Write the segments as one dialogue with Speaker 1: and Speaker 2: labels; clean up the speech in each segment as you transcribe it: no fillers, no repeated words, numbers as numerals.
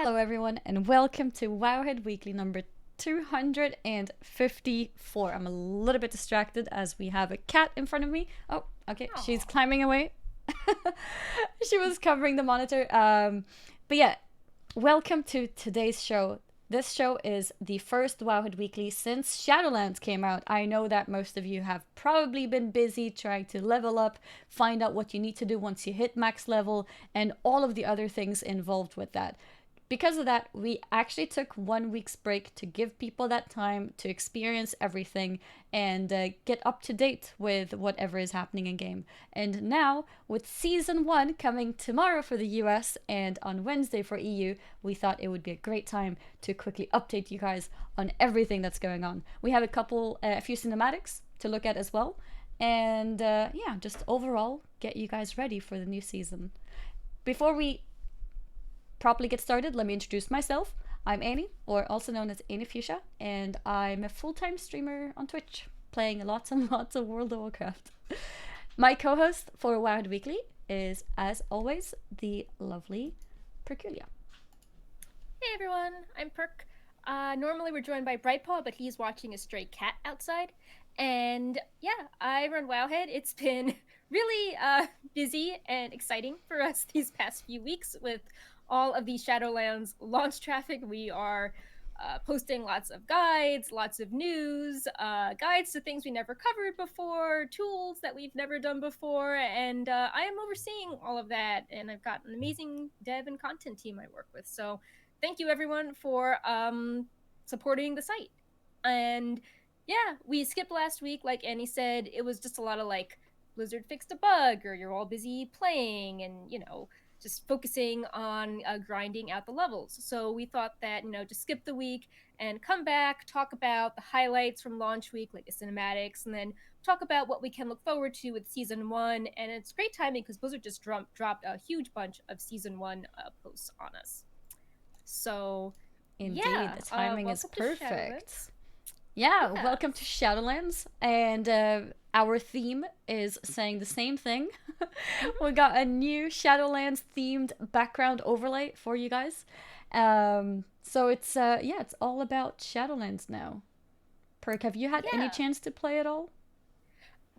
Speaker 1: Hello, everyone, and welcome to Wowhead Weekly number 254. I'm a little bit distracted as we have a cat in front of me. Oh, okay, she's climbing away. She was covering the monitor. But yeah, welcome to today's show. This show is the first Wowhead Weekly since Shadowlands came out. I know that most of you have probably been busy trying to level up, find out what you need to do once you hit max level, and all of the other things involved with that. Because of that, we actually took 1 week's break to give people that time to experience everything and get up to date with whatever is happening in game. And now, with season 1 coming tomorrow for the US and on Wednesday for EU, we thought it would be a great time to quickly update you guys on everything that's going on. We have a few cinematics to look at as well. And yeah, just overall get you guys ready for the new season. Before we properly get started, let me introduce myself. I'm Annie, or also known as Annie Fuchsia, and I'm a full-time streamer on Twitch, playing lots and lots of World of Warcraft. My co-host for Wowhead Weekly is, as always, the lovely Perculia.
Speaker 2: Hey everyone, I'm Perk. Normally we're joined by Brightpaw, but he's watching a stray cat outside. And yeah, I run Wowhead. It's been really busy and exciting for us these past few weeks with all of the Shadowlands launch traffic. We are posting lots of guides, lots of news, guides to things we never covered before, tools that we've never done before, and I am overseeing all of that, and I've got an amazing dev and content team I work with. So thank you everyone for supporting the site. And yeah, we skipped last week, like Annie said. It was just a lot of like, Blizzard fixed a bug, or you're all busy playing, and just focusing on grinding out the levels. So we thought that, just skip the week and come back, talk about the highlights from launch week, like the cinematics, and then talk about what we can look forward to with season 1. And it's great timing because Blizzard just dropped a huge bunch of season 1 posts on us. So
Speaker 1: Indeed,
Speaker 2: yeah,
Speaker 1: the timing is perfect.
Speaker 2: Yeah,
Speaker 1: welcome to Shadowlands, and our theme is saying the same thing. We got a new Shadowlands themed background overlay for you guys. So it's it's all about Shadowlands now. Perk, have you had any chance to play at all?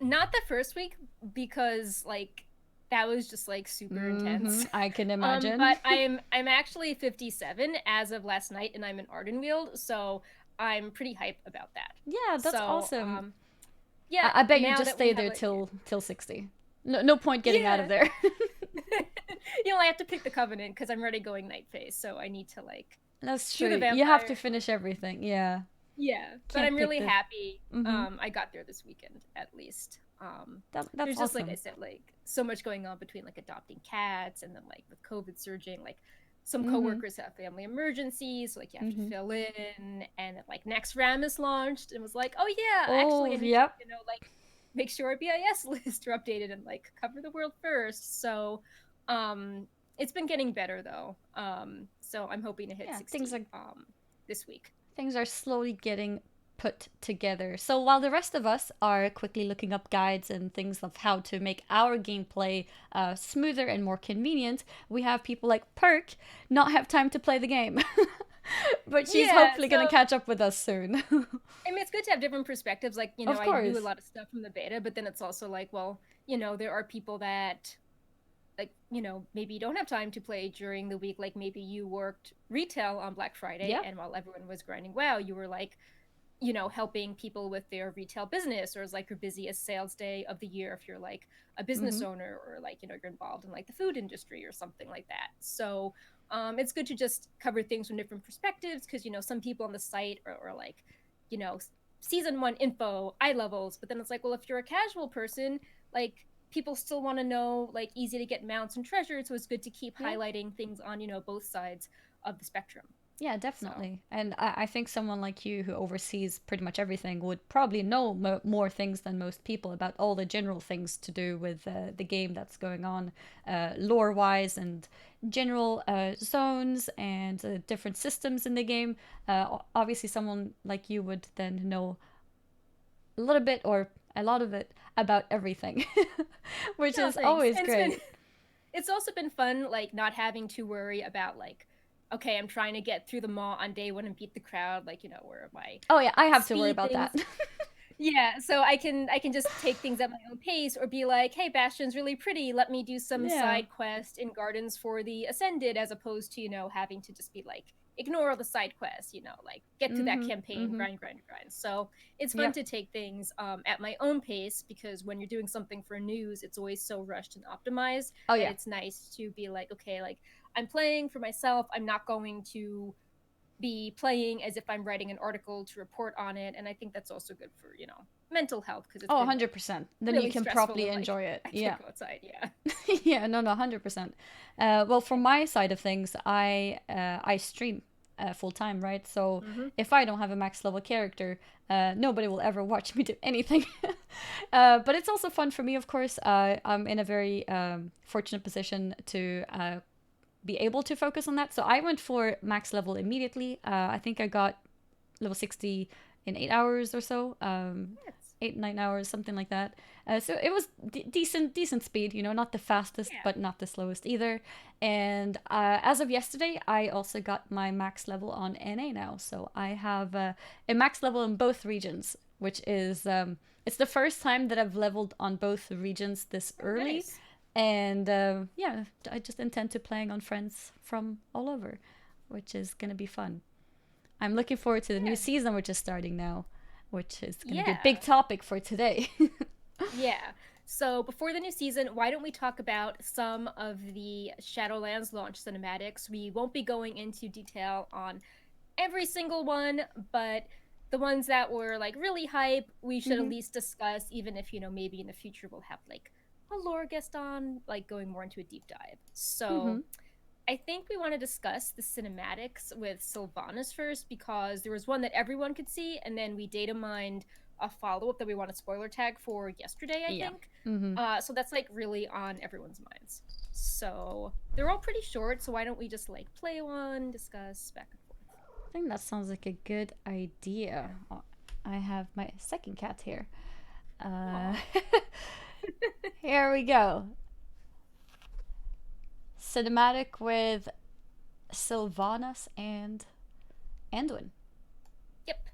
Speaker 2: Not the first week, because like that was just like super intense.
Speaker 1: I can imagine.
Speaker 2: But I'm actually 57 as of last night, and I'm in Ardenweald, so I'm pretty hyped about that.
Speaker 1: Yeah, that's awesome.
Speaker 2: Yeah,
Speaker 1: I bet you just stay there till 60. No point getting out of there.
Speaker 2: I have to pick the Covenant because I'm already going night phase, so I need to like.
Speaker 1: That's true. You have to finish everything. Yeah.
Speaker 2: Yeah, but I'm really happy. I got there this weekend at least.
Speaker 1: That's
Speaker 2: there's just
Speaker 1: awesome.
Speaker 2: like I said, like so much going on between like adopting cats and then like with COVID surging, like some coworkers have family emergencies, so like you have to fill in, and like Naxxramas launched and was like, oh yeah, actually, I need to, like make sure our BIS lists are updated and like cover the world first. So, it's been getting better though. So I'm hoping to hit 60 this week.
Speaker 1: Things are slowly getting put together. So while the rest of us are quickly looking up guides and things of how to make our gameplay smoother and more convenient, we have people like Perk not have time to play the game. But she's hopefully going to catch up with us soon.
Speaker 2: I mean, it's good to have different perspectives. Like, I do a lot of stuff from the beta, but then it's also like, well, there are people that like, maybe you don't have time to play during the week. Like maybe you worked retail on Black Friday, and while everyone was grinding WoW, you were like, helping people with their retail business, or is like your busiest sales day of the year if you're like a business owner, or like, you're involved in like the food industry or something like that. So it's good to just cover things from different perspectives, because, some people on the site are like, season 1 info, eye levels, but then it's like, well, if you're a casual person, like people still want to know like easy to get mounts and treasures, so it's good to keep highlighting things on both sides of the spectrum.
Speaker 1: Yeah, definitely. So. And I think someone like you who oversees pretty much everything would probably know more things than most people about all the general things to do with the game that's going on, lore-wise, and general zones and different systems in the game. Obviously, someone like you would then know a little bit or a lot of it about everything, which is always great.
Speaker 2: It's also been fun, like, not having to worry about, like, okay, I'm trying to get through the mall on day 1 and beat the crowd, like, where my
Speaker 1: Oh yeah, I have to worry
Speaker 2: speed
Speaker 1: about
Speaker 2: things.
Speaker 1: that.
Speaker 2: Yeah, so I can just take things at my own pace, or be like, hey, Bastion's really pretty, let me do some
Speaker 1: Yeah.
Speaker 2: side quest in Gardens for the Ascended, as opposed to, having to just be like, ignore all the side quests, like get through that campaign, grind. So it's fun
Speaker 1: Yeah.
Speaker 2: to take things at my own pace, because when you're doing something for news, it's always so rushed and optimized
Speaker 1: Oh
Speaker 2: that
Speaker 1: yeah.
Speaker 2: it's nice to be like, okay, like I'm playing for myself, I'm not going to be playing as if I'm writing an article to report on it. And I think that's also good for, mental health, because it's
Speaker 1: Oh,
Speaker 2: been like
Speaker 1: 100%. Then you
Speaker 2: really
Speaker 1: can
Speaker 2: stressful
Speaker 1: properly
Speaker 2: and like
Speaker 1: enjoy it.
Speaker 2: I
Speaker 1: Yeah.
Speaker 2: can't go outside. Yeah.
Speaker 1: Yeah, no, 100%. Well, from my side of things, I stream full time, right? So if I don't have a max level character, nobody will ever watch me do anything. But it's also fun for me, of course. I'm in a very fortunate position to be able to focus on that. So I went for max level immediately. I think I got level 60 in 8 hours or so.
Speaker 2: Yes.
Speaker 1: 8 9 hours, something like that. So it was decent speed. Not the fastest,
Speaker 2: Yeah.
Speaker 1: but not the slowest either. And as of yesterday, I also got my max level on NA now. So I have a max level in both regions, which is it's the first time that I've leveled on both regions this early.
Speaker 2: Nice.
Speaker 1: And yeah, I just intend to playing on friends from all over, which is gonna be fun. I'm looking forward to the new season, which is starting now, which is gonna be a big topic for today.
Speaker 2: Yeah. So before the new season, why don't we talk about some of the Shadowlands launch cinematics? We won't be going into detail on every single one, but the ones that were like really hype, we should at least discuss, even if, maybe in the future we'll have like a lore guest on, like going more into a deep dive. So I think we want to discuss the cinematics with Sylvanas first, because there was one that everyone could see, and then we data mined a follow-up that we want to spoiler tag for yesterday, I think. So that's like really on everyone's minds. So they're all pretty short, so why don't we just like play one, discuss back and forth.
Speaker 1: I think that sounds like a good idea. Oh, I have my second cat here. Here we go. Cinematic with Sylvanas and Anduin.
Speaker 2: Yep.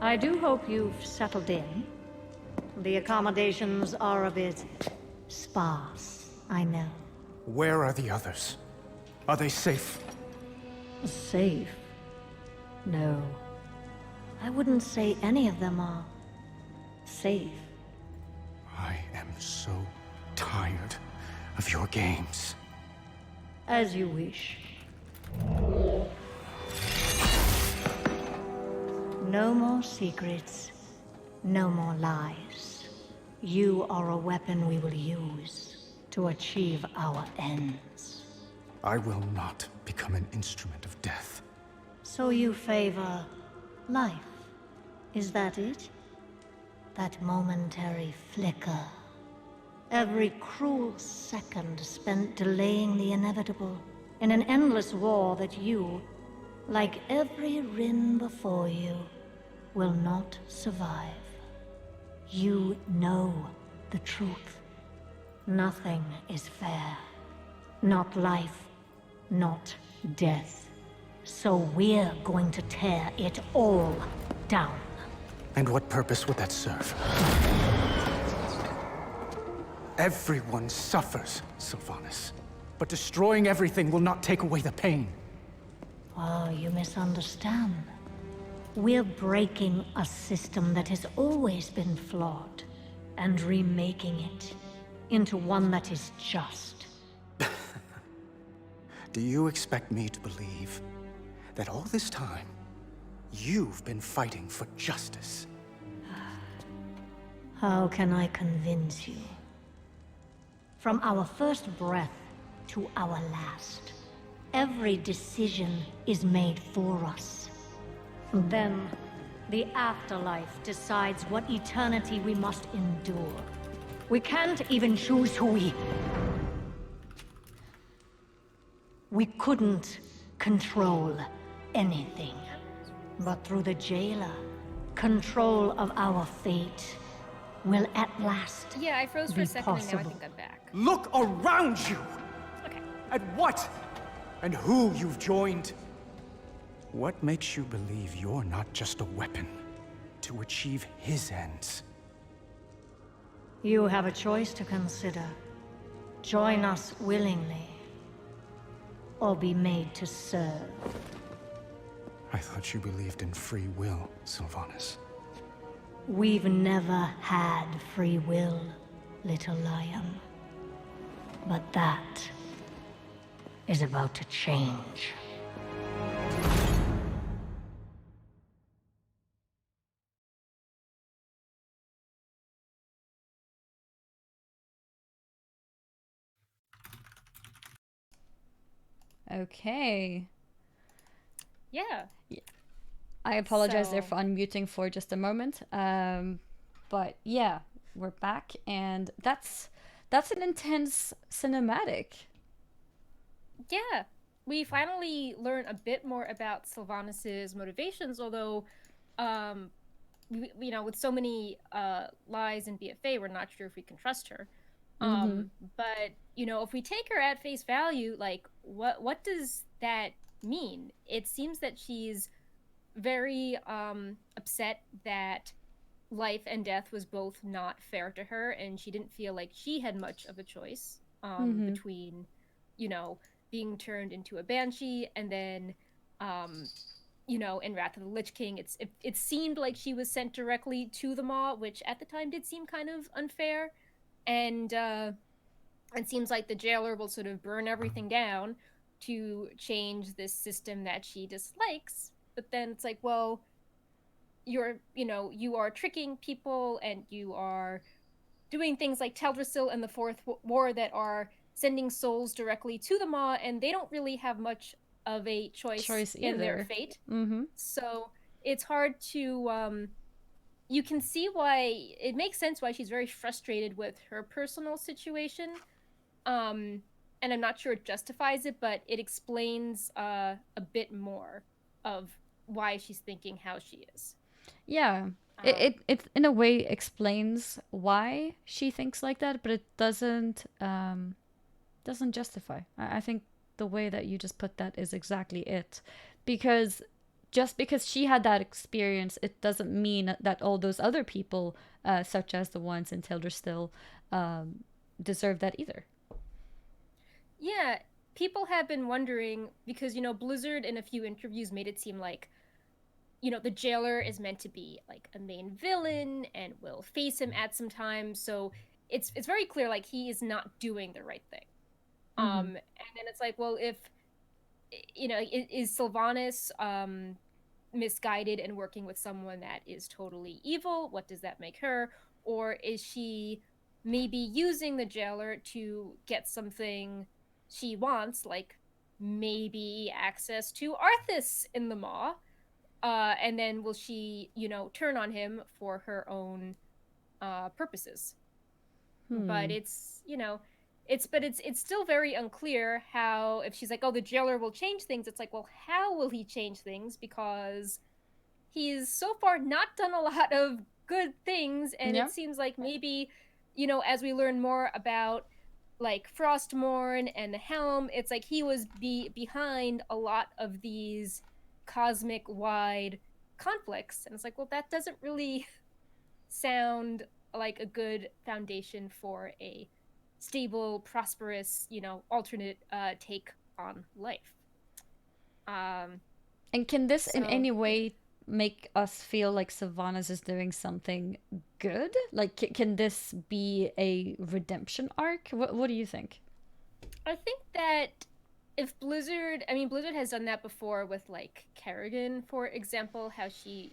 Speaker 3: I do hope you've settled in. The accommodations are a bit sparse, I know.
Speaker 4: Where are the others? Are they safe?
Speaker 3: Safe? No. I wouldn't say any of them are safe.
Speaker 4: I am so tired of your games.
Speaker 3: As you wish. No more secrets. No more lies. You are a weapon we will use to achieve our ends.
Speaker 4: I will not become an instrument of death.
Speaker 3: So you favor life? Is that it? That momentary flicker. Every cruel second spent delaying the inevitable in an endless war that you, like every Rin before you, will not survive. You know the truth. Nothing is fair. Not life, not death. So we're going to tear it all down.
Speaker 4: And what purpose would that serve? Everyone suffers, Sylvanas. But destroying everything will not take away the pain.
Speaker 3: Oh, you misunderstand. We're breaking a system that has always been flawed, and remaking it into one that is just.
Speaker 4: Do you expect me to believe that all this time, you've been fighting for justice?
Speaker 3: How can I convince you? From our first breath to our last, every decision is made for us. Then, The afterlife decides what eternity we must endure. We can't even choose who we couldn't control anything. But through the jailer, control of our fate will at last
Speaker 2: Yeah, I froze for
Speaker 3: be
Speaker 2: a second and now I
Speaker 3: possible.
Speaker 2: think I'm back.
Speaker 4: Look around you!
Speaker 2: Okay.
Speaker 4: At what and who you've joined. What makes you believe you're not just a weapon to achieve his ends?
Speaker 3: You have a choice to consider. Join us willingly, or be made to serve.
Speaker 4: I thought you believed in free will, Sylvanas.
Speaker 3: We've never had free will, little lion. But that is about to change.
Speaker 1: Okay.
Speaker 2: Yeah.
Speaker 1: I apologize there
Speaker 2: So-
Speaker 1: for unmuting for just a moment. But yeah, we're back, and that's an intense cinematic.
Speaker 2: Yeah. We finally learn a bit more about Sylvanas' motivations, although, with so many lies in BFA, we're not sure if we can trust her. But if we take her at face value, like what does that mean? It seems that she's very upset that life and death was both not fair to her, and she didn't feel like she had much of a choice between, being turned into a banshee and then, in Wrath of the Lich King, it seemed like she was sent directly to the Maw, which at the time did seem kind of unfair, and it seems like the jailer will sort of burn everything down to change this system that she dislikes. But then it's like, well, you are tricking people, and you are doing things like Teldrassil and the Fourth War that are sending souls directly to the Maw, and they don't really have much of a choice in their
Speaker 1: either.
Speaker 2: fate.
Speaker 1: Mm-hmm.
Speaker 2: So it's hard to you can see why it makes sense why she's very frustrated with her personal situation. And I'm not sure it justifies it, but it explains a bit more of why she's thinking how she is.
Speaker 1: Yeah. It in a way explains why she thinks like that, but it doesn't justify. I think the way that you just put that is exactly it. Because just because she had that experience, it doesn't mean that all those other people, such as the ones in Teldrassil, deserve that either.
Speaker 2: Yeah, people have been wondering because Blizzard in a few interviews made it seem like the jailer is meant to be like a main villain and will face him at some time, so it's very clear like he is not doing the right thing. And then it's like, well, if is Sylvanas misguided and working with someone that is totally evil? What does that make her? Or is she maybe using the jailer to get something she wants, like maybe access to Arthas in the Maw? And then will she, turn on him for her own purposes? But it's still very unclear how, if she's like, oh, the jailer will change things, it's like, well, how will he change things? Because he's so far not done a lot of good things, and
Speaker 1: Yeah.
Speaker 2: it seems like maybe, as we learn more about like Frostmourne and the Helm, it's like he was behind a lot of these cosmic wide conflicts, and it's like, well, that doesn't really sound like a good foundation for a stable, prosperous, alternate take on life.
Speaker 1: And can this in any way make us feel like Sylvanas is doing something good? Like, can this be a redemption arc? What do you think?
Speaker 2: I think that if Blizzard has done that before with like Kerrigan, for example, how she,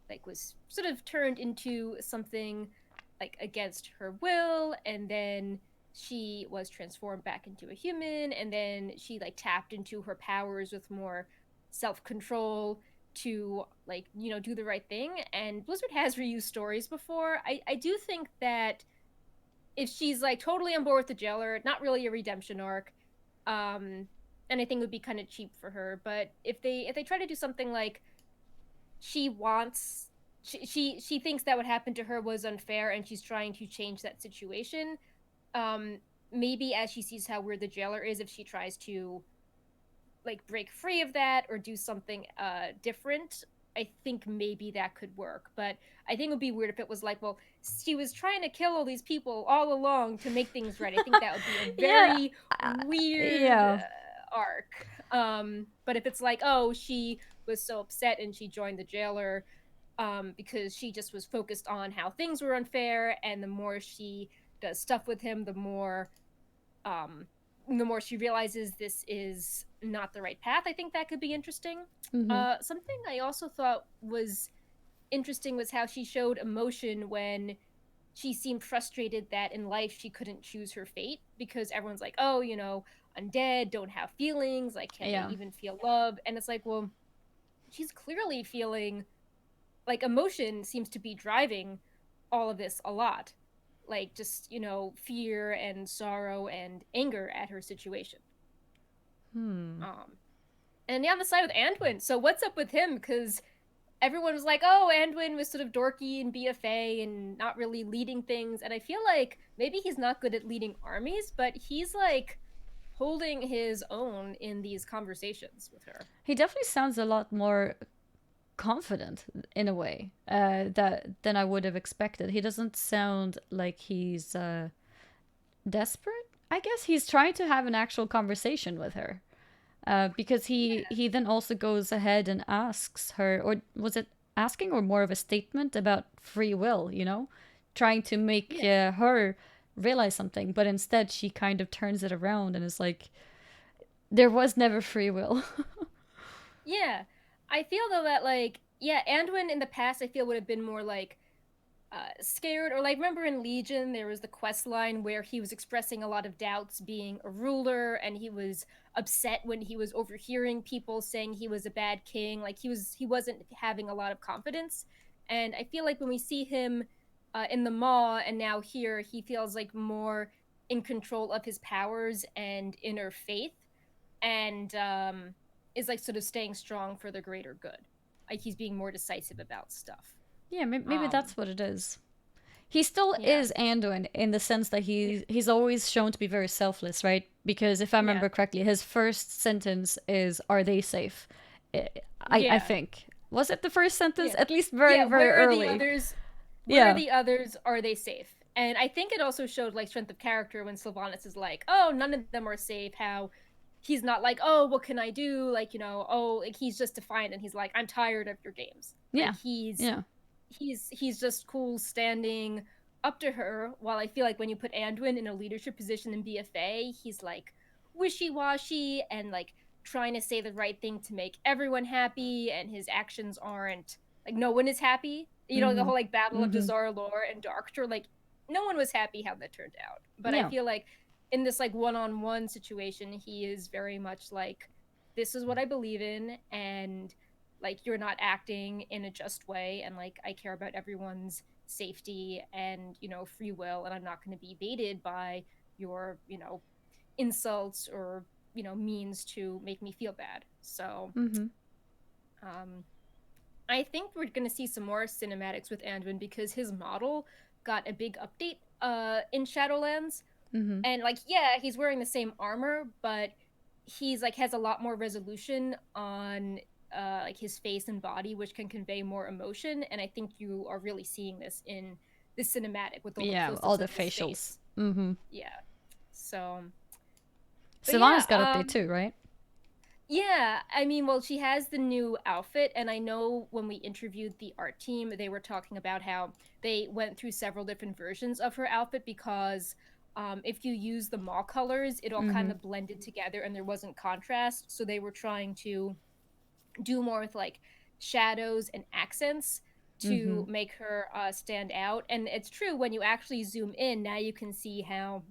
Speaker 2: like was sort of turned into something like against her will, and then she was transformed back into a human, and then she like tapped into her powers with more self-control to like, you know, do the right thing. And Blizzard has reused stories before. I do think that if she's like totally on board with the jailer, not really a redemption arc, and I think it would be kind of cheap for her. But if they try to do something like she wants she thinks that what happened to her was unfair and she's trying to change that situation, maybe as she sees how weird the jailer is, if she tries to like break free of that or do something different, I think maybe that could work. But I think it would be weird if it was like, well, she was trying to kill all these people all along to make things right. I think that would be a very weird arc. But if it's like, oh, she was so upset and she joined the jailer because she just was focused on how things were unfair, and the more she does stuff with him, the more she realizes this is not the right path. I think that could be interesting. Something I also thought was interesting was how she showed emotion when she seemed frustrated that in life she couldn't choose her fate, because everyone's like, oh, you know, undead don't have feelings, like can they even feel love? And it's like, well, she's clearly feeling like emotion seems to be driving all of this a lot, like just, you know, fear and sorrow and anger at her situation. And on the side with Anduin, so what's up with him? Because everyone was like, oh, Anduin was sort of dorky and BFA and not really leading things, and I feel like maybe he's not good at leading armies, but he's like holding his own in these conversations with her.
Speaker 1: He definitely sounds a lot more confident in a way than I would have expected. He doesn't sound like he's desperate. I guess he's trying to have an actual conversation with her, because he then also goes ahead and asks her, or was it asking or more of a statement about free will, you know, trying to make her realize something, but instead she kind of turns it around and is like, there was never free will.
Speaker 2: Yeah. I feel though that like, yeah, Anduin in the past I feel would have been more like scared, or like, remember in Legion there was the quest line where he was expressing a lot of doubts being a ruler, and he was upset when he was overhearing people saying he was a bad king, like he wasn't having a lot of confidence. And I feel like when we see him in the Maw and now here, he feels like more in control of his powers and inner faith, and is like sort of staying strong for the greater good. Like he's being more decisive about stuff.
Speaker 1: Yeah, maybe that's what it is. He still is Anduin in the sense that he's always shown to be very selfless, right? Because if I remember correctly, his first sentence is, "Are they safe?" I think. Was it the first sentence? At least very early.
Speaker 2: Where are the others? Are they safe? And I think it also showed like strength of character when Sylvanas is like, "Oh, none of them are safe." How he's not like, "Oh, what can I do?" Like, you know, oh, like he's just defiant, and he's like, "I'm tired of your games." Like, he's just cool standing up to her, while I feel like when you put Anduin in a leadership position in BFA, he's like wishy-washy and like trying to say the right thing to make everyone happy, and his actions aren't like, no one is happy. You know, the whole like battle of Dazar Lore and Darktor, like no one was happy how that turned out. But I feel like in this like one-on-one situation, he is very much like, this is what I believe in, and like you're not acting in a just way, and like I care about everyone's safety and, you know, free will, and I'm not going to be baited by your, you know, insults or, you know, means to make me feel bad. So I think we're going to see some more cinematics with Anduin, because his model got a big update in Shadowlands. And like, yeah, he's wearing the same armor, but he's like has a lot more resolution on like his face and body, which can convey more emotion. And I think you are really seeing this in the cinematic with all the facials. Yeah. So
Speaker 1: Sylvanas got update too, right?
Speaker 2: Yeah, I mean, well, she has the new outfit, and I know when we interviewed the art team, they were talking about how they went through several different versions of her outfit, because if you use the Maw colors, it all kind of blended together and there wasn't contrast. So they were trying to do more with like shadows and accents to make her stand out. And it's true, when you actually zoom in, now you can see how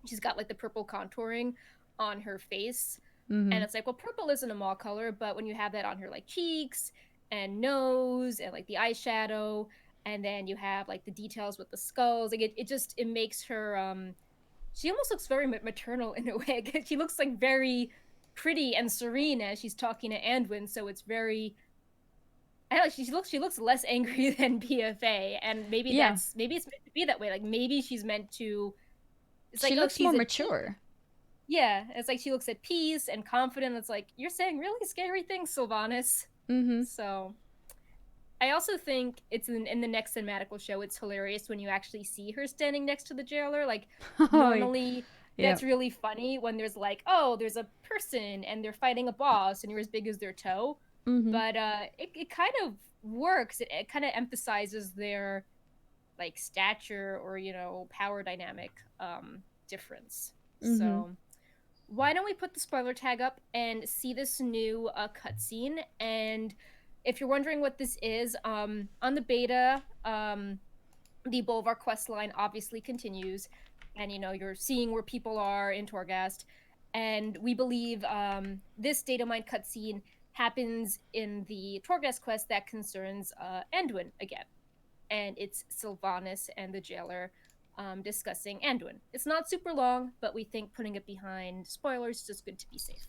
Speaker 2: she's got like the purple contouring on her face. And it's like, well, purple isn't a Maw color, but when you have that on her like cheeks and nose and like the eyeshadow, and then you have like the details with the skulls, like it makes her she almost looks very maternal in a way. She looks like very pretty and serene as she's talking to Anduin, so it's very, I don't know, she looks less angry than BFA, and maybe
Speaker 1: Yeah.
Speaker 2: maybe it's meant to be that way. Like maybe she's meant to. It's
Speaker 1: She
Speaker 2: like,
Speaker 1: looks
Speaker 2: she's
Speaker 1: more
Speaker 2: at
Speaker 1: mature.
Speaker 2: yeah, it's like she looks at peace and confident. It's like, you're saying really scary things, Sylvanas. So I also think it's in the next cinematic we'll show. It's hilarious when you actually see her standing next to the jailer. Like normally. That's really funny when there's like, oh, there's a person and they're fighting a boss and you're as big as their toe. But it kind of works. It kind of emphasizes their like stature or, you know, power dynamic difference. So why don't we put the spoiler tag up and see this new cutscene? And if you're wondering what this is, on the beta, the Bolvar quest line obviously continues, and you know you're seeing where people are in Torghast, and we believe this data mine cutscene happens in the Torghast quest that concerns Anduin again, and it's Sylvanas and the jailer discussing Anduin. It's not super long, but we think putting it behind spoilers is just good to be safe.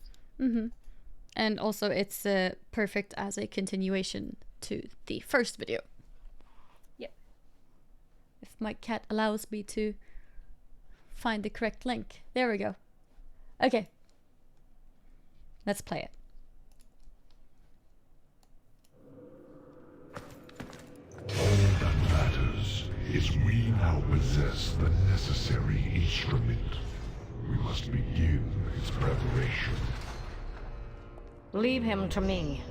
Speaker 1: And also it's perfect as a continuation to the first video.
Speaker 2: Yep.
Speaker 1: If my cat allows me to find the correct link. There we go. Okay. Let's play it.
Speaker 5: All that matters is we now possess the necessary instrument. We must begin its preparation.
Speaker 3: Leave him to me.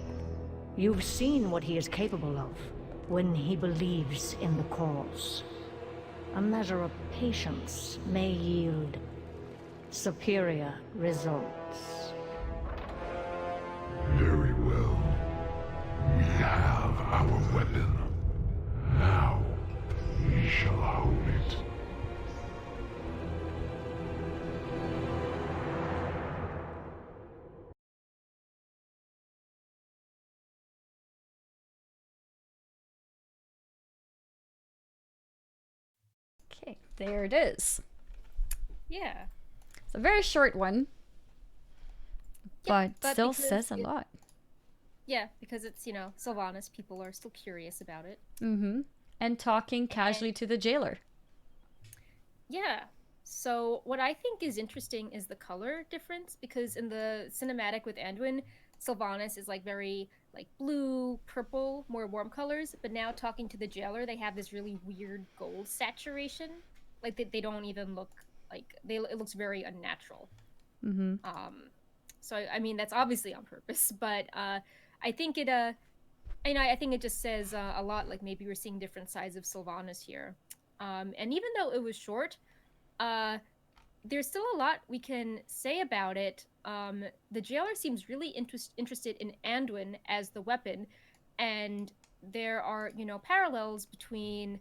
Speaker 3: You've seen what he is capable of when he believes in the cause. A measure of patience may yield superior results.
Speaker 5: Very well. We have our weapon. Now, we shall hone it.
Speaker 1: Okay, there it is.
Speaker 2: Yeah.
Speaker 1: It's a very short one, but still
Speaker 2: because
Speaker 1: says a lot.
Speaker 2: Yeah, because it's, you know, Sylvanas, people are still curious about it.
Speaker 1: And talking casually to the jailer.
Speaker 2: Yeah. So what I think is interesting is the color difference, because in the cinematic with Anduin, Sylvanas is like very like blue, purple, more warm colors, but now talking to the jailer, they have this really weird gold saturation. Like they don't even look like it looks very unnatural. So I mean that's obviously on purpose, but I think it I think it just says a lot. Like maybe we're seeing different sides of Sylvanas here, and even though it was short, there's still a lot we can say about it. The jailer seems really interested in Anduin as the weapon, and there are, you know, parallels between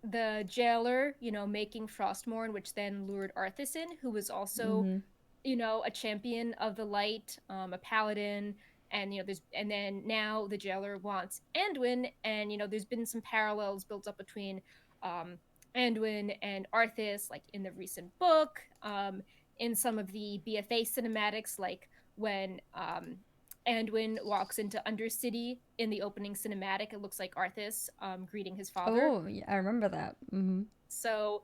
Speaker 2: the jailer, you know, making Frostmourne, which then lured Arthas in, who was also, you know, a champion of the light, a paladin, and you know, and then now the jailer wants Anduin, and you know, there's been some parallels built up between Anduin and Arthas, like in the recent book, in some of the BFA cinematics, like when Anduin walks into Undercity in the opening cinematic, it looks like Arthas greeting his father.
Speaker 1: Oh, yeah, I remember that.
Speaker 2: So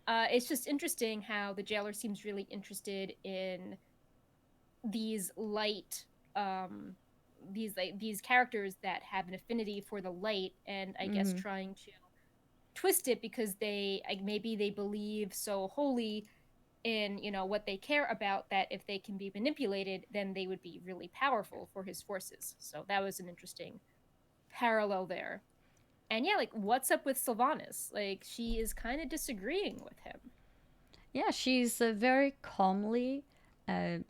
Speaker 2: it's just interesting how the jailer seems really interested in these light, these characters that have an affinity for the light, and I guess trying to twist it because maybe they believe so wholly in, you know, what they care about, that if they can be manipulated, then they would be really powerful for his forces. So that was an interesting parallel there. And yeah, like, what's up with Sylvanas? Like, she is kind of disagreeing with him.
Speaker 1: Yeah, she's very calmly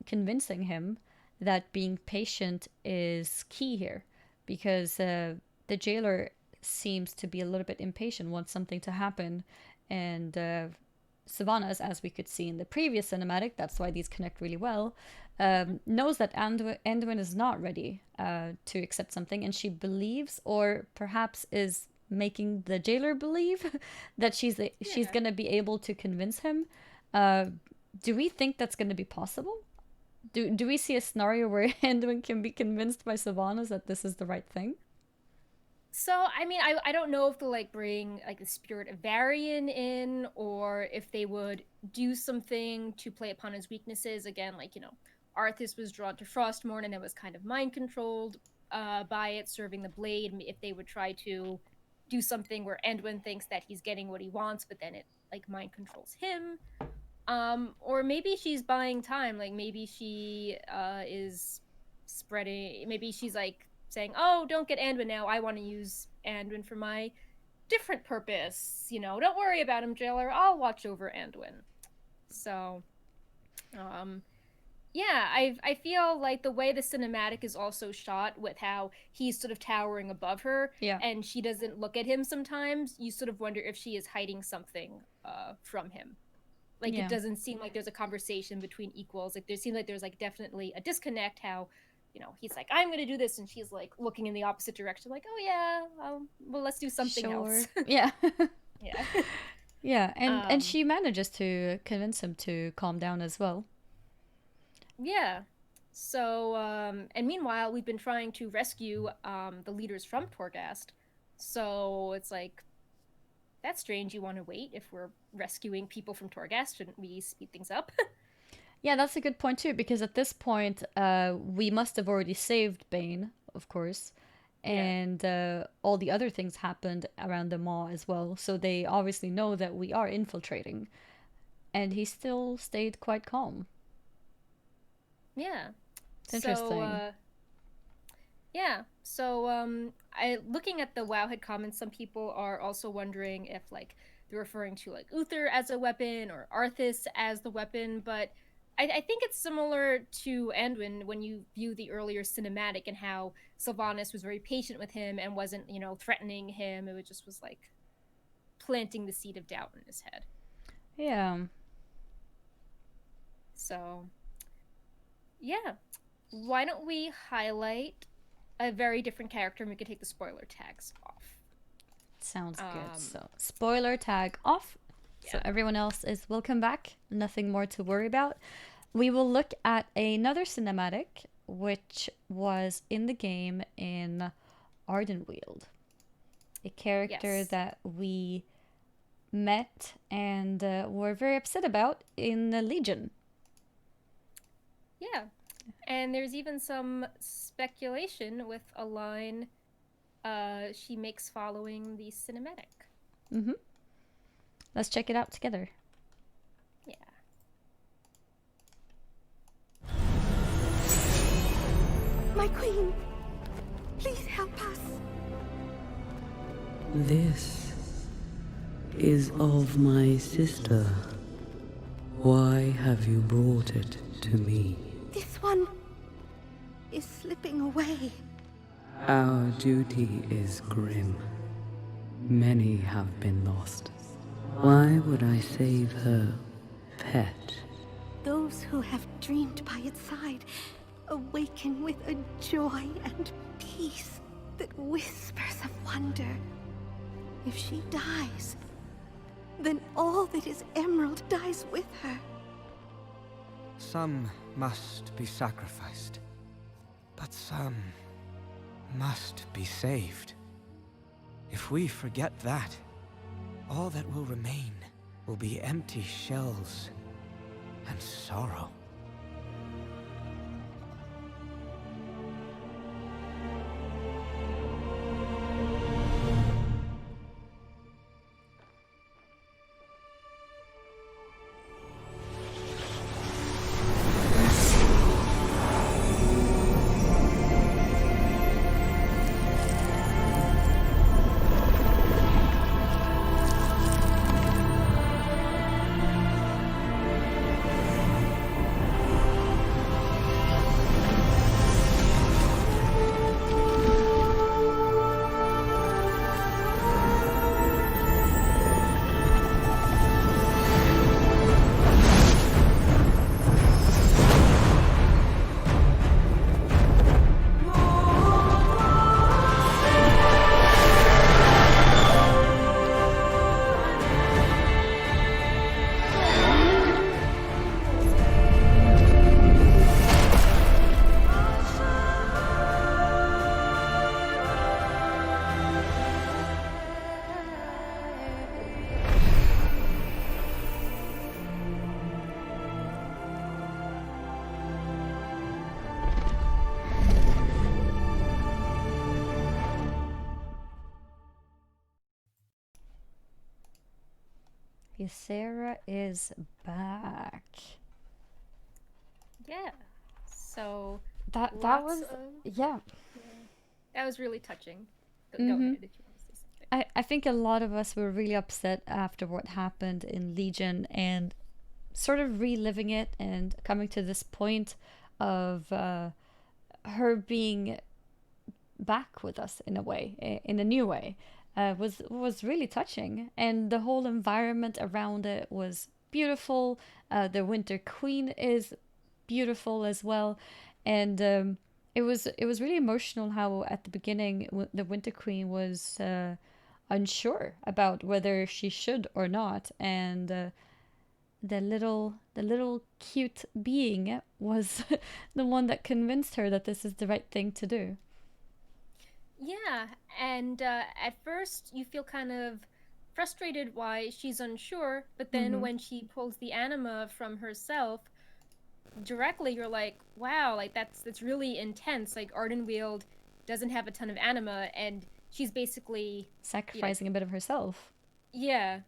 Speaker 1: convincing him that being patient is key here, because the jailer seems to be a little bit impatient, wants something to happen, and Sylvanas, as we could see in the previous cinematic, that's why these connect really well, knows that Anduin is not ready to accept something, and she believes, or perhaps is making the jailer believe, that she's going to be able to convince him. Do we think that's going to be possible? Do we see a scenario where Anduin can be convinced by Sylvanas that this is the right thing?
Speaker 2: So, I mean, I don't know if they'll, like, bring, like, the spirit of Varian in, or if they would do something to play upon his weaknesses. Again, like, you know, Arthas was drawn to Frostmourne and then was kind of mind-controlled by it, serving the blade. If they would try to do something where Anduin thinks that he's getting what he wants, but then it, like, mind-controls him. Or maybe she's buying time. Like, maybe she is spreading... Maybe she's, like, saying, oh, don't get Anduin now. I want to use Anduin for my different purpose. You know, don't worry about him, jailer. I'll watch over Anduin. So, yeah, I feel like the way the cinematic is also shot with how he's sort of towering above her, and she doesn't look at him sometimes, you sort of wonder if she is hiding something from him. Like, it doesn't seem like there's a conversation between equals. Like, there seems like there's, like, definitely a disconnect, how, you know, he's like, I'm going to do this, and she's, like, looking in the opposite direction, like, oh, yeah, well, let's do something else.
Speaker 1: Yeah.
Speaker 2: Yeah.
Speaker 1: Yeah, and she manages to convince him to calm down as well.
Speaker 2: Yeah. So, and meanwhile, we've been trying to rescue the leaders from Torghast. So it's like, that's strange, you want to wait if we're rescuing people from Torghast. Shouldn't we speed things up?
Speaker 1: Yeah, that's a good point too, because at this point, we must have already saved Bane, of course, and all the other things happened around the Maw as well, so they obviously know that we are infiltrating, and he still stayed quite calm.
Speaker 2: Yeah.
Speaker 1: It's interesting.
Speaker 2: Looking at the Wowhead comments, some people are also wondering if, like, they're referring to, like, Uther as a weapon or Arthas as the weapon, but I think it's similar to Anduin when you view the earlier cinematic and how Sylvanas was very patient with him and wasn't, you know, threatening him. It just was, like, planting the seed of doubt in his head.
Speaker 1: Yeah.
Speaker 2: So, yeah. Why don't we highlight a very different character and we can take the spoiler tags off?
Speaker 1: Sounds good. So, spoiler tag off. So everyone else is welcome back. Nothing more to worry about. We will look at another cinematic, which was in the game in Ardenweald. A character that we met and were very upset about in the Legion.
Speaker 2: Yeah. And there's even some speculation with a line she makes following the cinematic.
Speaker 1: Mm-hmm. Let's check it out together.
Speaker 2: Yeah.
Speaker 6: My queen, please help us.
Speaker 7: This is of my sister. Why have you brought it to me?
Speaker 6: This one is slipping away.
Speaker 7: Our duty is grim. Many have been lost. Why would I save her pet?
Speaker 6: Those who have dreamed by its side awaken with a joy and peace that whispers of wonder. If she dies, then all that is Emerald dies with her.
Speaker 4: Some must be sacrificed, but some must be saved. If we forget that, all that will remain will be empty shells and sorrow.
Speaker 1: Ysera is back.
Speaker 2: Yeah. So
Speaker 1: That
Speaker 2: lots
Speaker 1: was
Speaker 2: of,
Speaker 1: yeah.
Speaker 2: that was really touching. Go
Speaker 1: Mhm.
Speaker 2: ahead if you want to say something.
Speaker 1: I think a lot of us were really upset after what happened in Legion and sort of reliving it and coming to this point of her being back with us in a way, in a new way, was really touching, and the whole environment around it was beautiful. The Winter Queen is beautiful as well, and it was really emotional how at the beginning the Winter Queen was unsure about whether she should or not, and the little cute being was the one that convinced her that this is the right thing to do.
Speaker 2: Yeah, and at first you feel kind of frustrated why she's unsure, but then
Speaker 1: Mm-hmm.
Speaker 2: when she pulls the anima from herself directly, you're like, wow, like that's really intense. Like Ardenweald doesn't have a ton of anima, and she's basically, you know,
Speaker 1: Sacrificing a bit of herself.
Speaker 2: yeah.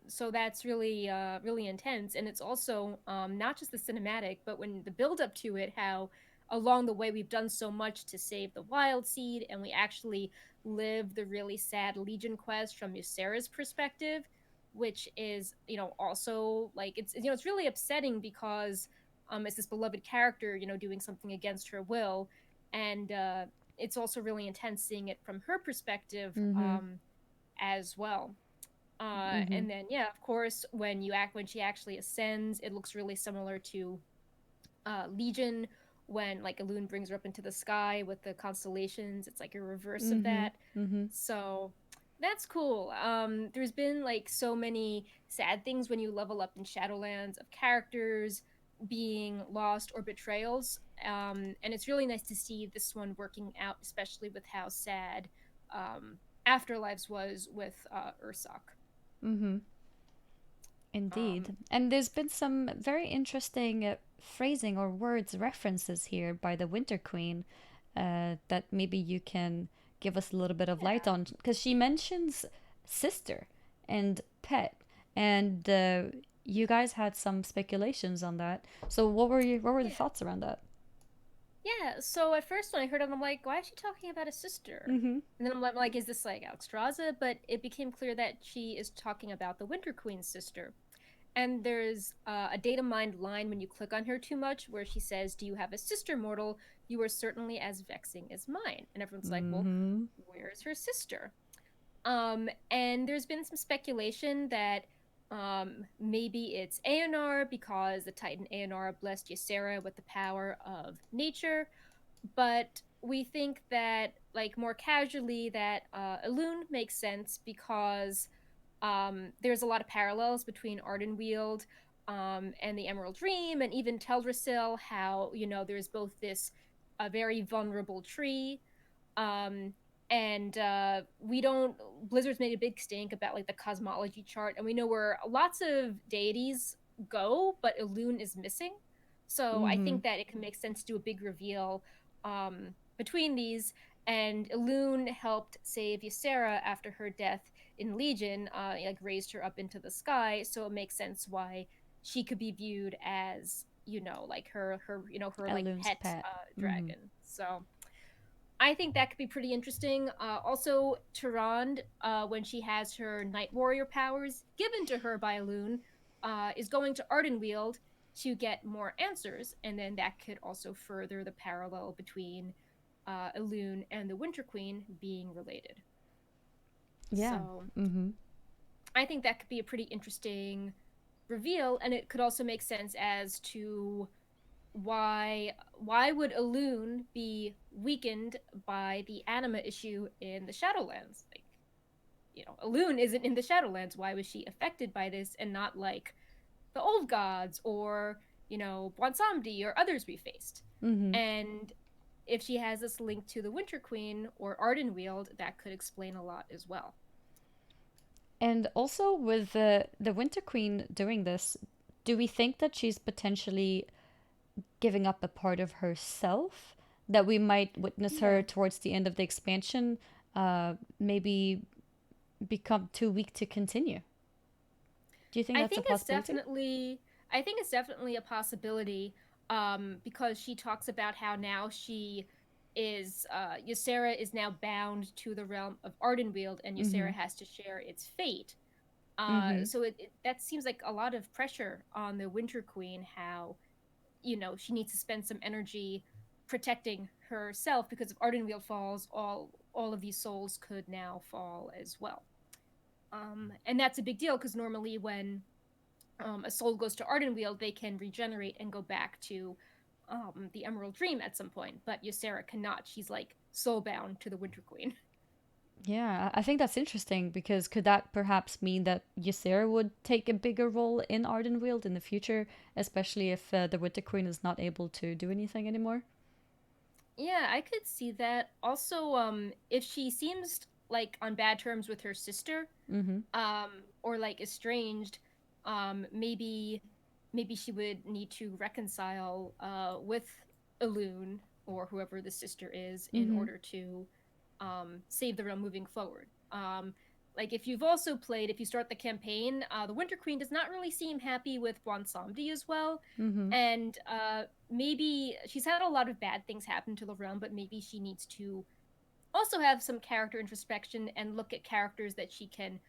Speaker 2: So that's really really intense, and it's also not just the cinematic, but when the build up to it, how along the way we've done so much to save the wild seed, and we actually live the really sad Legion quest from Ysera's perspective, which is, also like it's really upsetting because it's this beloved character, doing something against her will, and it's also really intense seeing it from her perspective
Speaker 1: Mm-hmm.
Speaker 2: as well.
Speaker 1: Mm-hmm.
Speaker 2: And then yeah, of course, when she actually ascends, it looks really similar to Legion, when like Elune brings her up into the sky with the constellations. It's like a reverse of
Speaker 1: Mm-hmm.
Speaker 2: that.
Speaker 1: Mm-hmm.
Speaker 2: So that's cool. There's been like so many sad things when you level up in Shadowlands of characters being lost or betrayals. And it's really nice to see this one working out, especially with how sad Afterlives was with Ursak.
Speaker 1: Mm-hmm.
Speaker 2: Um,
Speaker 1: Indeed. And there's been some very interesting phrasing or words references here by the Winter Queen that maybe you can give us a little bit of light
Speaker 2: yeah.
Speaker 1: on. Because she mentions sister and pet. And you guys had some speculations on that. So what were the
Speaker 2: Yeah.
Speaker 1: thoughts around that?
Speaker 2: Yeah, so at first when I heard it, I'm like, why is she talking about a sister?
Speaker 1: Mm-hmm.
Speaker 2: And then I'm like, is this like Alexstrasza? But it became clear that she is talking about the Winter Queen's sister. And there's a data mined line when you click on her too much where she says, do you have a sister mortal? You are certainly as vexing as mine. And everyone's like, well,
Speaker 1: Mm-hmm.
Speaker 2: where's her sister? And there's been some speculation that maybe it's Aonar because the Titan Aonar blessed Ysera with the power of nature, but we think that, like more casually, that Elune makes sense because there's a lot of parallels between Ardenweald and the Emerald Dream, and even Teldrassil. How there's both this a very vulnerable tree, um, and we don't. Blizzard's made a big stink about like the cosmology chart, and we know where lots of deities go, but Elune is missing. So I
Speaker 1: Mm-hmm.
Speaker 2: think that it can make sense to do a big reveal between these. And Elune helped save Ysera after her death in Legion, like raised her up into the sky. So it makes sense why she could be viewed as like her like
Speaker 1: Elune's
Speaker 2: pet
Speaker 1: pet. Mm-hmm.
Speaker 2: dragon. So I think that could be pretty interesting. Also, Tyrande, when she has her Night Warrior powers given to her by Elune, is going to Ardenweald to get more answers, and then that could also further the parallel between Elune and the Winter Queen being related.
Speaker 1: Yeah.
Speaker 2: So
Speaker 1: Mm-hmm.
Speaker 2: I think that could be a pretty interesting reveal, and it could also make sense as to why would Elune be weakened by the anima issue in the Shadowlands? Like, Elune isn't in the Shadowlands. Why was she affected by this and not like the old gods or Bwansamdi or others we faced?
Speaker 1: Mm-hmm.
Speaker 2: And if she has this link to the Winter Queen or Ardenweald, that could explain a lot as well.
Speaker 1: And also with the Winter Queen doing this, do we think that she's potentially giving up a part of herself that we might witness her
Speaker 2: Yeah.
Speaker 1: towards the end of the expansion maybe become too weak to continue? Do you think that's a possibility?
Speaker 2: I think it's definitely a possibility, because she talks about how now she is Ysera is now bound to the realm of Ardenweald, and Ysera has to share its fate. So that seems like a lot of pressure on the Winter Queen. How, she needs to spend some energy protecting herself, because if Ardenweald falls, all of these souls could now fall as well. And that's a big deal, because normally when a soul goes to Ardenweald, they can regenerate and go back to the Emerald Dream at some point. But Ysera cannot. She's like soulbound to the Winter Queen.
Speaker 1: Yeah, I think that's interesting, because could that perhaps mean that Ysera would take a bigger role in Ardenweald in the future, especially if the Winter Queen is not able to do anything anymore?
Speaker 2: Yeah, I could see that. Also, if she seems like on bad terms with her sister, or like estranged, maybe she would need to reconcile with Elune or whoever the sister is in order to save the realm moving forward. Like if you've also played, if you start the campaign, the Winter Queen does not really seem happy with Bwonsamdi as well, and maybe she's had a lot of bad things happen to the realm, but maybe she needs to also have some character introspection and look at characters that she can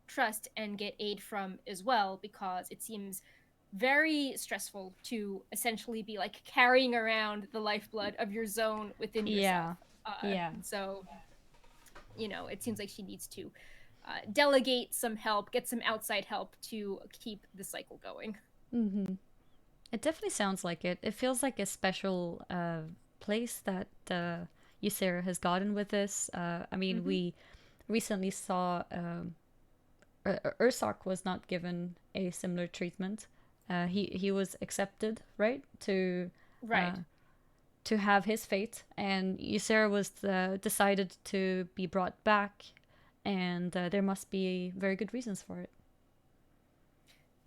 Speaker 2: trust and get aid from as well, because it seems very stressful to essentially be like carrying around the lifeblood of your zone within yourself. So, it seems like she needs to delegate some help, get some outside help to keep the cycle going.
Speaker 1: It definitely sounds like it. It feels like a special place that Ysera has gotten with this. I mean, we recently saw Ursak was not given a similar treatment. He was accepted, right? To have his fate, and Ysera was decided to be brought back, and there must be very good reasons for it.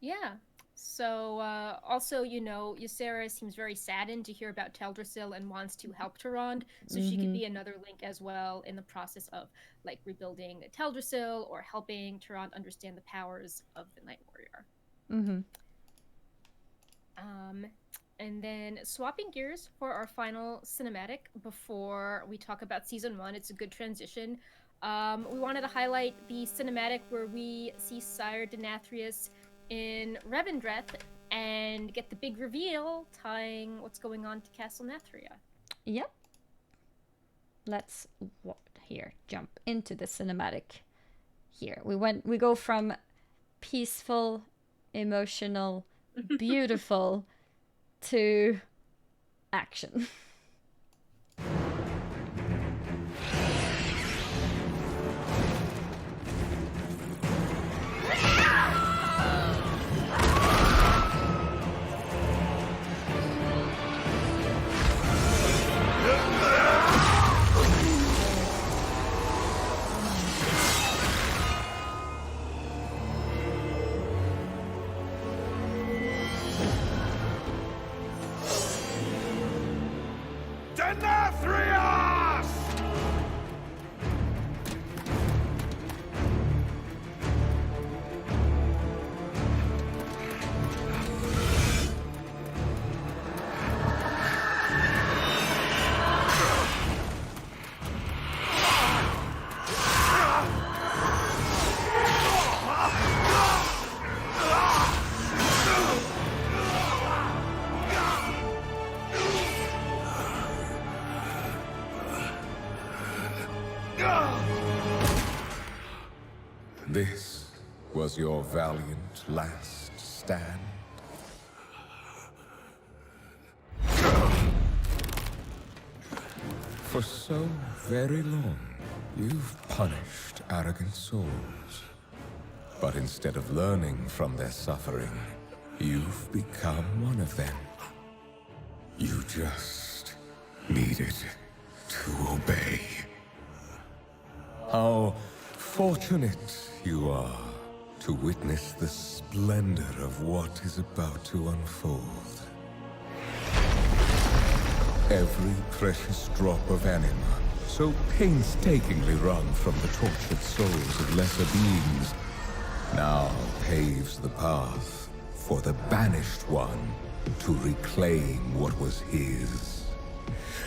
Speaker 2: Yeah. So also, Ysera seems very saddened to hear about Teldrassil and wants to help Tyrande, so she could be another link as well in the process of like rebuilding Teldrassil or helping Tyrande understand the powers of the Night Warrior. And then swapping gears for our final cinematic before we talk about season 1, it's a good transition. We wanted to highlight the cinematic where we see Sire Denathrius in Revendreth and get the big reveal tying what's going on to Castle Nathria.
Speaker 1: Yep. Let's jump into the cinematic. Here we go from peaceful, emotional, beautiful to action.
Speaker 5: Denathrius!
Speaker 8: This was your valiant last stand? For so very long, you've punished arrogant souls. But instead of learning from their suffering, you've become one of them. You just needed to obey. How fortunate you are to witness the splendor of what is about to unfold. Every precious drop of anima, so painstakingly wrung from the tortured souls of lesser beings, now paves the path for the Banished One to reclaim what was his.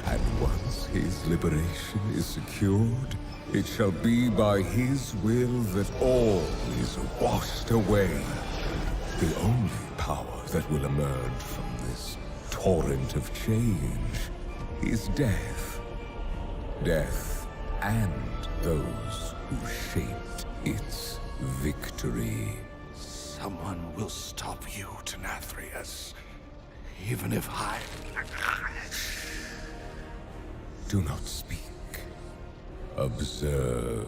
Speaker 8: And once his liberation is secured, it shall be by his will that all is washed away. The only power that will emerge from this torrent of change is death. Death and those who shaped its victory.
Speaker 9: Someone will stop you, Denathrius. Even if I...
Speaker 8: Do not speak. Observe.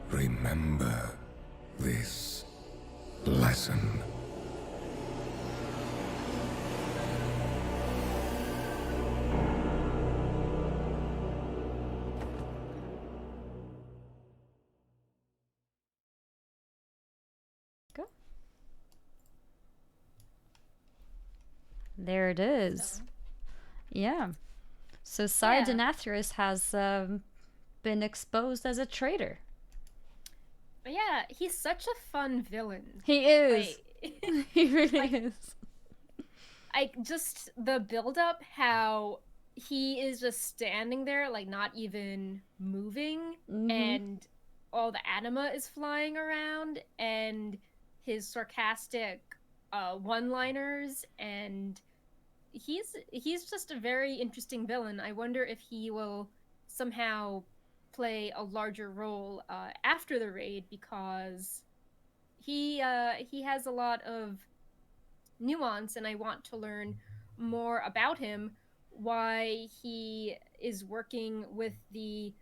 Speaker 8: Remember this lesson.
Speaker 1: Go. There it is. Yeah. So Sire Denathrius has been exposed as a traitor.
Speaker 2: Yeah, he's such a fun villain.
Speaker 1: He is.
Speaker 2: Like,
Speaker 1: He really is.
Speaker 2: Just the build up, how he is just standing there, like not even moving, and all the anima is flying around, and his sarcastic one-liners, and he's just a very interesting villain. I wonder if he will somehow play a larger role after the raid, because he has a lot of nuance, and I want to learn more about him, why he is working with the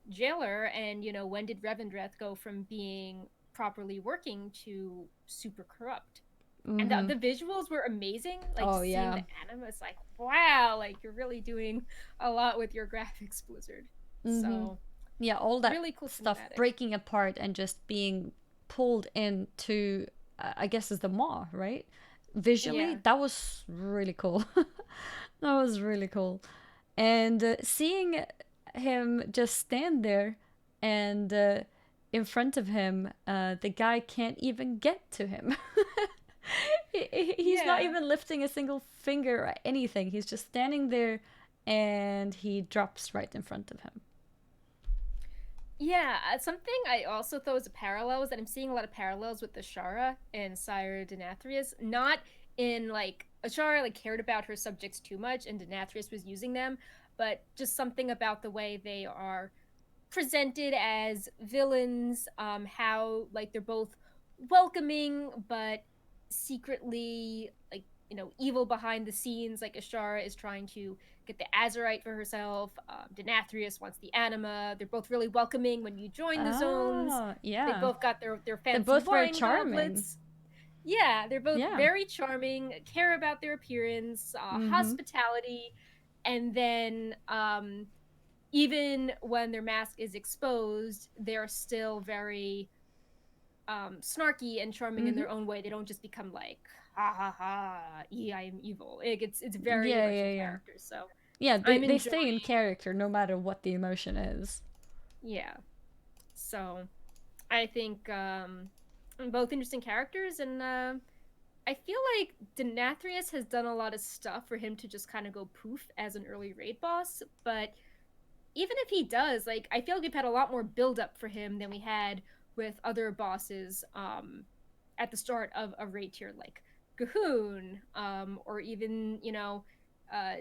Speaker 2: jailer, and when did Revendreth go from being properly working to super corrupt. And the visuals were amazing, like seeing the anime, it's like, wow, like you're really doing a lot with your graphics, Blizzard. So
Speaker 1: yeah, all that
Speaker 2: really cool
Speaker 1: stuff
Speaker 2: cinematic.
Speaker 1: breaking apart and just being pulled into I guess is the maw, right? Visually, that was really cool. That was really cool. And seeing him just stand there, and in front of him, the guy can't even get to him. He's not even lifting a single finger or anything. He's just standing there, and he drops right in front of him.
Speaker 2: Yeah, something I also thought was a parallel is that I'm seeing a lot of parallels with the Ashara and Sire Denathrius. Not in, like, Ashara like cared about her subjects too much and Denathrius was using them, but just something about the way they are presented as villains, how like they're both welcoming but secretly, like, evil behind the scenes. Like Ashara is trying to get the Azerite for herself. Denathrius wants the anima. They're both really welcoming when you join the zones.
Speaker 1: Yeah.
Speaker 2: They both got their fancy
Speaker 1: They're both very
Speaker 2: wine
Speaker 1: charming.
Speaker 2: goblets. Yeah, they're both very charming, care about their appearance, hospitality, and then even when their mask is exposed, they're still very snarky and charming in their own way. They don't just become like, ha ha ha, I am evil. It's very much in character. So
Speaker 1: yeah, they stay in character no matter what the emotion is.
Speaker 2: Yeah. So I think both interesting characters, and I feel like Denathrius has done a lot of stuff for him to just kind of go poof as an early raid boss, but even if he does, like, I feel like we've had a lot more build up for him than we had with other bosses at the start of a raid tier, like Gahoon, or even,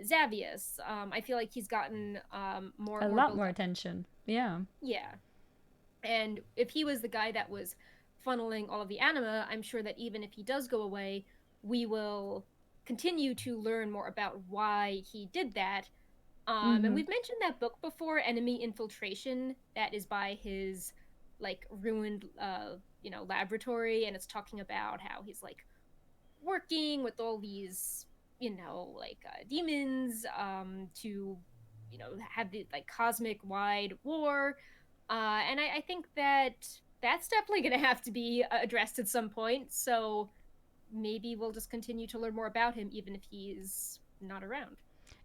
Speaker 2: Xavius. I feel like he's gotten a lot
Speaker 1: more attention. Yeah.
Speaker 2: Yeah. And if he was the guy that was funneling all of the anima, I'm sure that even if he does go away, we will continue to learn more about why he did that. And we've mentioned that book before, Enemy Infiltration, that is by his, like, ruined, laboratory, and it's talking about how he's, like, working with all these, demons, to have the like cosmic wide war, and I think that's definitely going to have to be addressed at some point. So maybe we'll just continue to learn more about him, even if he's not around.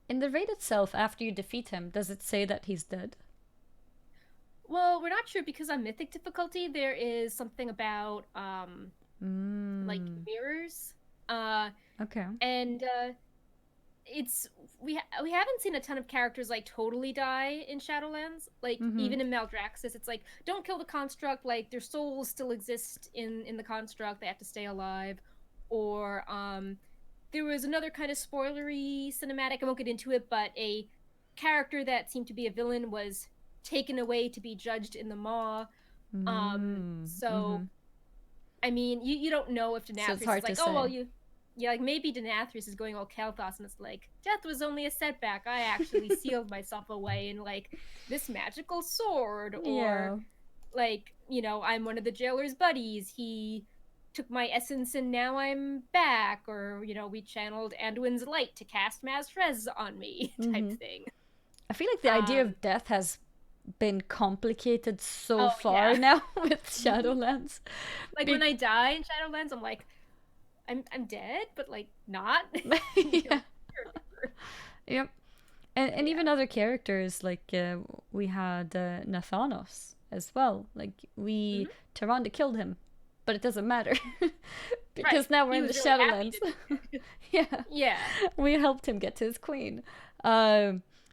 Speaker 1: In the raid itself, after you defeat him, does it say that he's dead?
Speaker 2: Well, we're not sure because on mythic difficulty there is something about like mirrors.
Speaker 1: Okay.
Speaker 2: And we haven't seen a ton of characters like totally die in Shadowlands. Like even in Maldraxxus, it's like don't kill the construct. Like their souls still exist in the construct. They have to stay alive. Or there was another kind of spoilery cinematic. I won't get into it, but a character that seemed to be a villain was taken away to be judged in the maw. I mean, you don't know if Denathrius is like, oh well, like maybe Denathrius is going all Kael'thas, and it's like death was only a setback. I actually sealed myself away in like this magical sword, or like I'm one of the jailer's buddies. He took my essence and now I'm back, or we channeled Anduin's light to cast Mazrez on me, type thing.
Speaker 1: I feel like the idea of death has been complicated so far now with Shadowlands.
Speaker 2: Like when I die in Shadowlands, I'm like, I'm dead, but like not.
Speaker 1: Yep. And even other characters, like we had Nathramas as well. Like Tyrande killed him, but it doesn't matter because now we're in the Shadowlands. Yeah. We helped him get to his queen.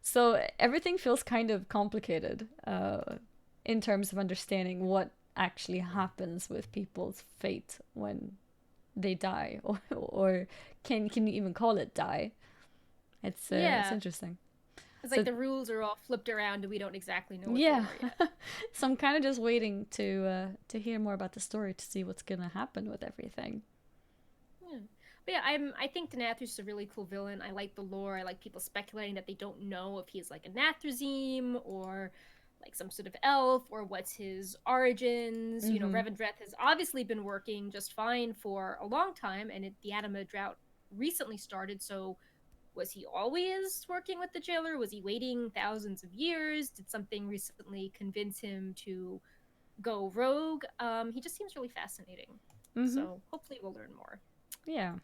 Speaker 1: So everything feels kind of complicated in terms of understanding what actually happens with people's fate when they die, or can you even call it die? It's interesting.
Speaker 2: It's like the rules are all flipped around and we don't exactly know what they are yet.
Speaker 1: So I'm kind of just waiting to hear more about the story to see what's gonna happen with everything.
Speaker 2: But yeah, I think Denathrius is a really cool villain. I like the lore. I like people speculating that they don't know if he's like a Nathrezim or like some sort of elf, or what's his origins. Revendreth has obviously been working just fine for a long time, and the Anima drought recently started, so was he always working with the jailer? Was he waiting thousands of years? Did something recently convince him to go rogue? He just seems really fascinating. So hopefully we'll learn more.
Speaker 1: Yeah.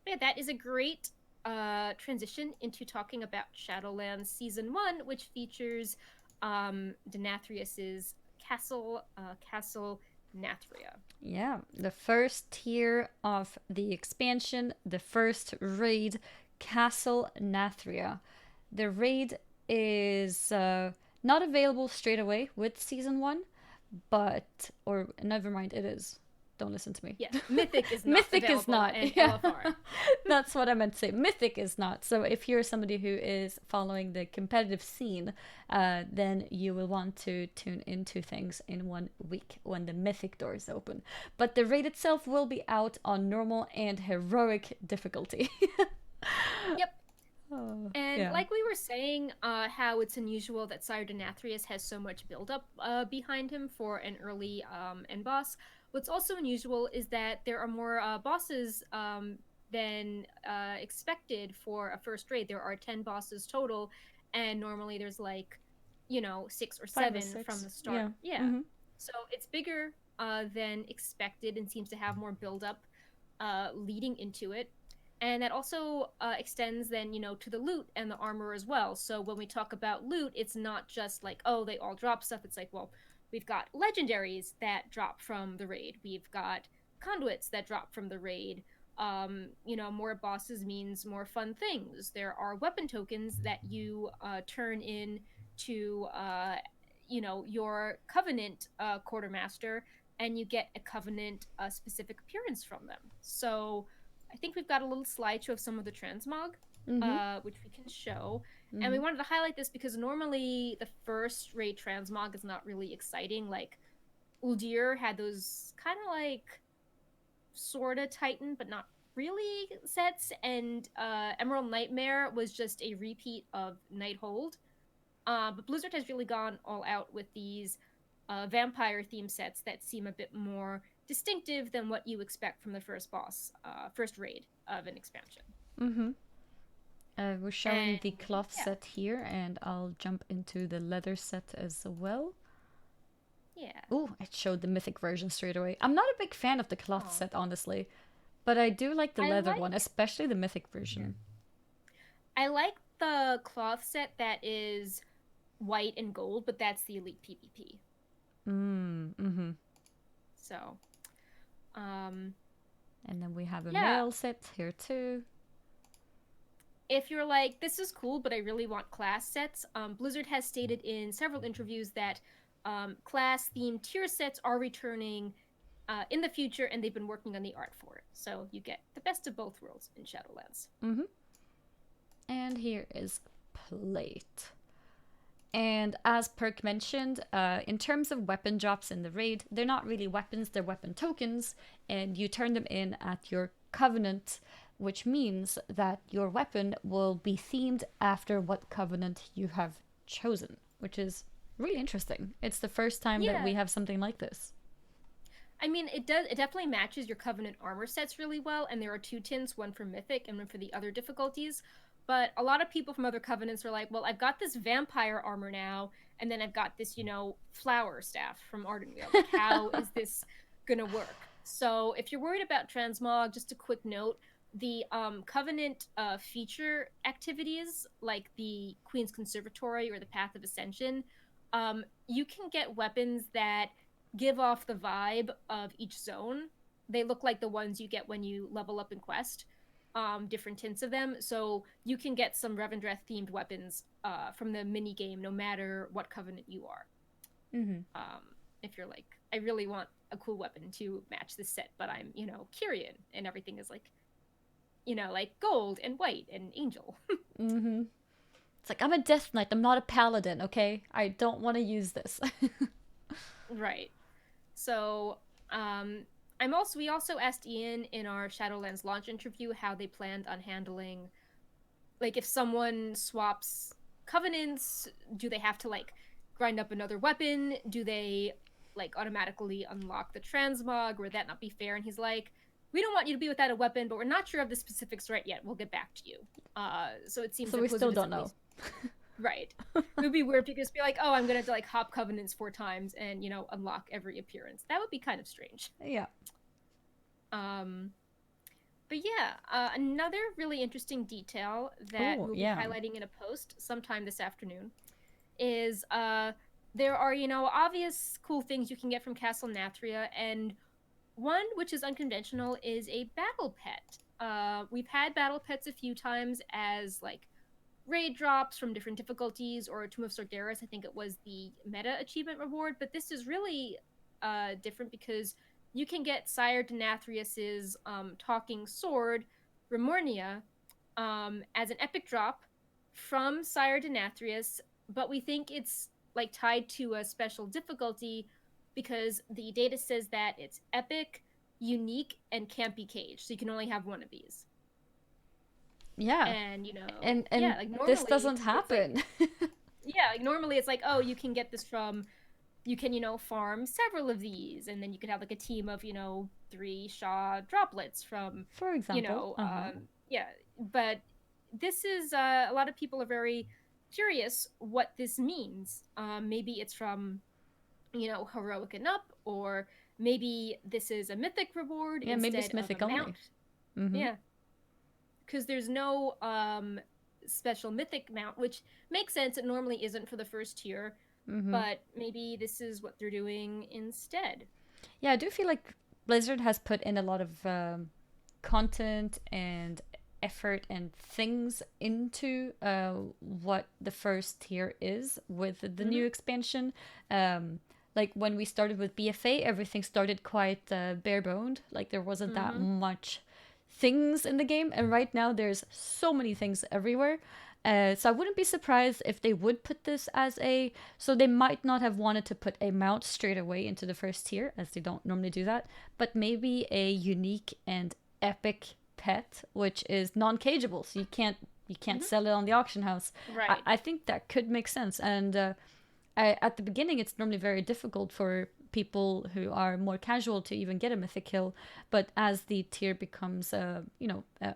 Speaker 2: Yeah, that is a great transition into talking about Shadowlands Season 1, which features Denathrius's castle, Castle Nathria.
Speaker 1: Yeah, the first tier of the expansion, the first raid, Castle Nathria. The raid is not available straight away with Season 1, or never mind, it is. Don't listen to me.
Speaker 2: Yeah, Mythic is not.
Speaker 1: Mythic is not.
Speaker 2: LFR.
Speaker 1: That's what I meant to say. Mythic is not. So if you're somebody who is following the competitive scene, then you will want to tune into things in 1 week when the Mythic doors open. But the raid itself will be out on normal and heroic difficulty.
Speaker 2: Yep. Like we were saying, how it's unusual that Sire Denathrius has so much buildup behind him for an early end boss. What's also unusual is that there are more bosses than expected for a first raid. There are 10 bosses total, and normally there's 6 or 7 from the start. Yeah. So it's bigger than expected and seems to have more buildup leading into it. And that also extends then, to the loot and the armor as well. So when we talk about loot, it's not just like, oh, they all drop stuff. It's like, well, we've got legendaries that drop from the raid. We've got conduits that drop from the raid. More bosses means more fun things. There are weapon tokens that you turn in to, your Covenant quartermaster, and you get a Covenant specific appearance from them. So I think we've got a little slideshow of some of the transmog, which we can show. And we wanted to highlight this because normally the first raid transmog is not really exciting. Like, Uldir had those kind of sorta Titan, but not really sets. And Emerald Nightmare was just a repeat of Nighthold. But Blizzard has really gone all out with these vampire theme sets that seem a bit more distinctive than what you expect from the first raid of an expansion.
Speaker 1: We're showing the
Speaker 2: And,
Speaker 1: cloth
Speaker 2: yeah.
Speaker 1: set here, and I'll jump into the leather set as well.
Speaker 2: Yeah.
Speaker 1: Ooh, it showed the mythic version straight away. I'm not a big fan of the cloth
Speaker 2: Aw.
Speaker 1: set, honestly. But I do like the
Speaker 2: I
Speaker 1: leather
Speaker 2: like-
Speaker 1: one, especially the mythic version.
Speaker 2: I like the cloth set that is white and gold, but that's the elite PvP. So,
Speaker 1: And then we have a
Speaker 2: Yeah.
Speaker 1: mail set here too.
Speaker 2: if you're like, this is cool, but I really want class sets, Blizzard has stated in several interviews that class-themed tier sets are returning in the future, and they've been working on the art for it. So you get the best of both worlds in Shadowlands.
Speaker 1: And here is plate. And as Perk mentioned, in terms of weapon drops in the raid, they're not really weapons, they're weapon tokens, and you turn them in at your covenant, which means that your weapon will be themed after what covenant you have chosen, which is really interesting. It's the first time that we
Speaker 2: Yeah.
Speaker 1: have something like this.
Speaker 2: I mean, it definitely matches your Covenant armor sets really well, and there are 2 tints, one for Mythic and one for the other difficulties. But a lot of people from other Covenants are like, well, I've got this vampire armor now, and then I've got this, flower staff from Ardenweald. Like, how is this gonna work? So if you're worried about transmog, just a quick note, the Covenant feature activities, like the Queen's Conservatory or the Path of Ascension, you can get weapons that give off the vibe of each zone. They look like the ones you get when you level up in Quest, different tints of them. So you can get some Revendreth themed weapons from the mini game, no matter what covenant you are. If you're like, I really want a cool weapon to match this set, but I'm, Kyrian, and everything is like, like gold and white and angel.
Speaker 1: It's like, I'm a Death Knight, I'm not a paladin, okay? I don't want to use this.
Speaker 2: Right. So, we also asked Ian in our Shadowlands launch interview how they planned on handling, like, if someone swaps covenants, do they have to, like, grind up another weapon? Do they, like, automatically unlock the transmog? Would that not be fair? And he's like, we don't want you to be without a weapon, but we're not sure of the specifics right yet. We'll get back to you. So it seems
Speaker 1: So
Speaker 2: that
Speaker 1: we
Speaker 2: Blizzard
Speaker 1: still
Speaker 2: is
Speaker 1: don't
Speaker 2: at
Speaker 1: know.
Speaker 2: least- Right. It would be weird to just be like, oh, I'm gonna like hop covenants 4 times and unlock every appearance. That would be kind of strange.
Speaker 1: Yeah.
Speaker 2: But yeah, another really interesting detail that
Speaker 1: Ooh,
Speaker 2: we'll
Speaker 1: yeah.
Speaker 2: be highlighting in a post sometime this afternoon is there are obvious cool things you can get from Castle Nathria, and one which is unconventional is a battle pet. We've had battle pets a few times as like raid drops from different difficulties, or Tomb of Sargeras, I think it was the meta achievement reward, but this is really different because you can get Sire Denathrius's talking sword, Remornia, as an epic drop from Sire Denathrius, but we think it's like tied to a special difficulty because the data says that it's epic, unique, and can't be caged, so you can only have one of these.
Speaker 1: Yeah.
Speaker 2: And
Speaker 1: And
Speaker 2: yeah, like
Speaker 1: this
Speaker 2: normally
Speaker 1: doesn't
Speaker 2: it's
Speaker 1: happen.
Speaker 2: like, yeah, like normally it's like, oh, you can get this from, you can farm several of these, and then you could have like a team of 3 Shaw droplets from,
Speaker 1: For example.
Speaker 2: yeah. But this is a lot of people are very curious what this means. Maybe it's from heroic and up, or maybe this is a mythic reward
Speaker 1: Yeah,
Speaker 2: instead
Speaker 1: maybe it's mythic
Speaker 2: of a
Speaker 1: only.
Speaker 2: mount. Yeah. Because there's no special mythic mount, which makes sense. It normally isn't for the first tier, but maybe this is what they're doing instead.
Speaker 1: Yeah, I do feel like Blizzard has put in a lot of content and effort and things into what the first tier is with the new expansion. Like when we started with BFA, everything started quite bare-boned. Like there wasn't that much things in the game, and right now there's so many things everywhere. So I wouldn't be surprised if they would put this as a... So they might not have wanted to put a mount straight away into the first tier, as they don't normally do that, but maybe a unique and epic pet, which is non-cageable, so you can't sell it on the auction house.
Speaker 2: Right.
Speaker 1: I think that could make sense, and at the beginning it's normally very difficult for people who are more casual to even get a mythic kill. But as the tier becomes,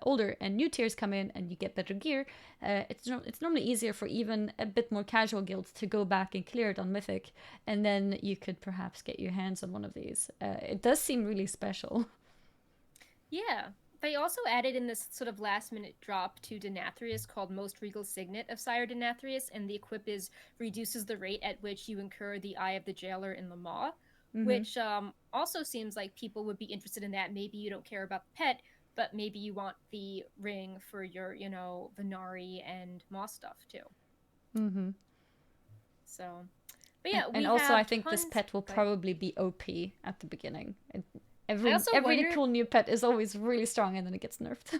Speaker 1: older and new tiers come in and you get better gear, it's normally easier for even a bit more casual guilds to go back and clear it on mythic, and then you could perhaps get your hands on one of these. It does seem really special.
Speaker 2: Yeah. They also added in this sort of last minute drop to Denathrius called Most Regal Signet of Sire Denathrius, and the equip is reduces the rate at which you incur the Eye of the Jailer in the Maw, which also seems like people would be interested in that. Maybe you don't care about the pet, but maybe you want the ring for your, Venari and Maw stuff too.
Speaker 1: Mm-hmm.
Speaker 2: So, but yeah,
Speaker 1: and also I think this pet will probably be OP at the beginning. Every cool new pet is always really strong, and then it gets nerfed.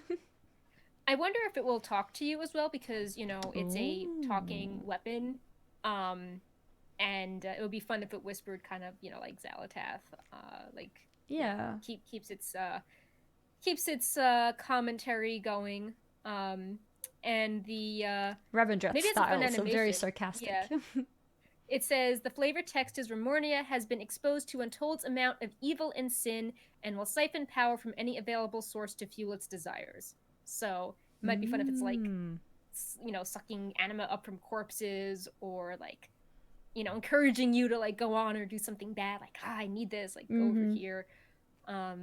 Speaker 2: I wonder if it will talk to you as well, because it's a talking weapon, and it would be fun if it whispered, kind of like Xalatath, keeps its commentary going, and the
Speaker 1: Revendreth style, so very sarcastic.
Speaker 2: Yeah. It says, the flavor text is Remornia has been exposed to Untold's amount of evil and sin and will siphon power from any available source to fuel its desires. So it might be fun if it's like, sucking anima up from corpses, or like, encouraging you to like go on or do something bad. Like, I need this, like go over here. But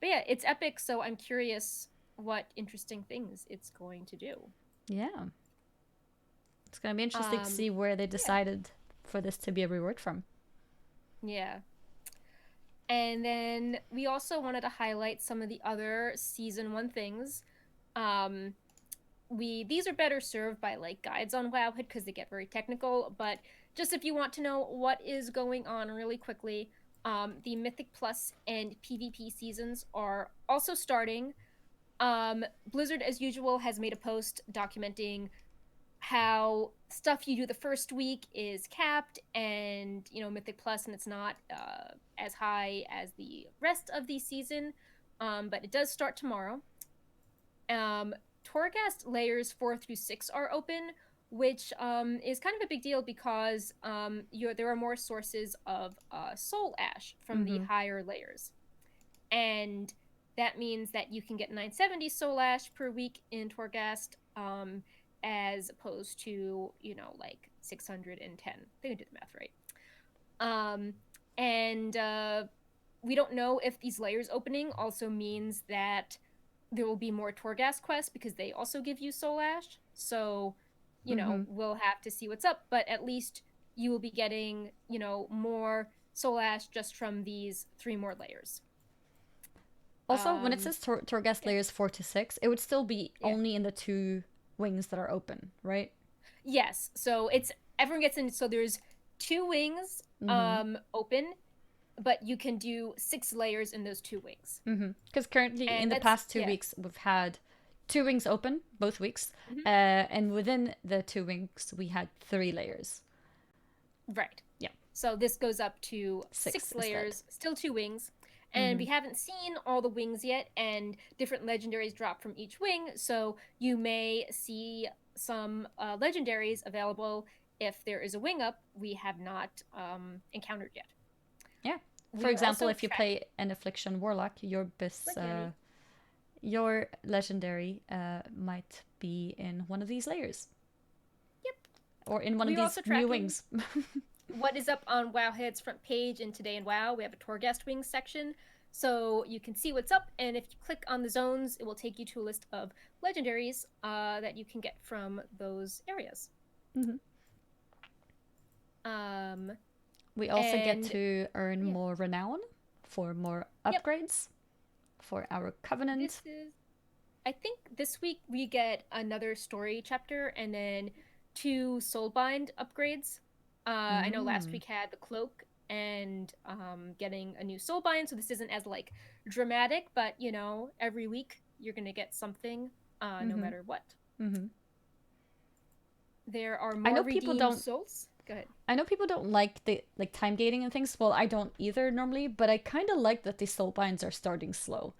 Speaker 2: yeah, it's epic. So I'm curious what interesting things it's going to do.
Speaker 1: Yeah. It's going to be interesting to see where they decided for this to be a reward from.
Speaker 2: Yeah. And then we also wanted to highlight some of the other season 1 things. These are better served by like guides on Wowhead because they get very technical, but just if you want to know what is going on really quickly, the Mythic Plus and PvP seasons are also starting. Blizzard, as usual, has made a post documenting how stuff you do the first week is capped, and Mythic Plus, and it's not as high as the rest of the season, but it does start tomorrow. Torghast layers 4 through 6 are open, which is kind of a big deal because there are more sources of soul ash from the higher layers, and that means that you can get 970 soul ash per week in Torghast, as opposed to, like 610. I think I did the math right. And we don't know if these layers opening also means that there will be more Torghast quests, because they also give you soul ash. So, we'll have to see what's up, but at least you will be getting, more soul ash just from these 3 more layers.
Speaker 1: Also, when it says Torghast layers 4 to 6, it would still be only in the 2 wings that are open, right?
Speaker 2: Yes. So everyone gets in. So there's 2 wings open, but you can do 6 layers in those 2 wings.
Speaker 1: Because currently, in the past 2 weeks, we've had 2 wings open both weeks, and within the 2 wings, we had 3 layers.
Speaker 2: Right.
Speaker 1: Yeah.
Speaker 2: So this goes up to 6 layers, still 2 wings. And we haven't seen all the wings yet, and different legendaries drop from each wing, so you may see some legendaries available if there is a wing up we have not encountered yet.
Speaker 1: Yeah. For example, if you play an Affliction Warlock, your legendary might be in one of these layers.
Speaker 2: Yep.
Speaker 1: Or in one of these new wings.
Speaker 2: What is up on Wowhead's front page in Today in WoW? We have a Torghast Wings section, so you can see what's up, and if you click on the zones, it will take you to a list of legendaries that you can get from those areas.
Speaker 1: We also get to earn more renown for more upgrades for our Covenant.
Speaker 2: I think this week we get another story chapter, and then 2 Soulbind upgrades. I know last week had the cloak and getting a new soulbind, so this isn't as like dramatic, but every week you're gonna get something, no matter what. There are more redeemed souls. Go ahead.
Speaker 1: I know people don't like the time gating and things. Well, I don't either normally, but I kind of like that the soulbinds are starting slow,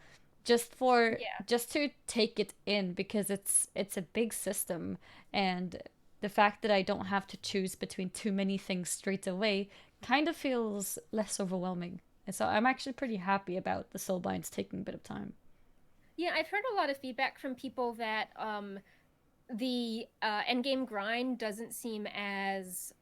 Speaker 1: just to take it in, because it's a big system, and the fact that I don't have to choose between too many things straight away kind of feels less overwhelming. And so I'm actually pretty happy about the soulbinds taking a bit of time.
Speaker 2: Yeah, I've heard a lot of feedback from people that the endgame grind doesn't seem as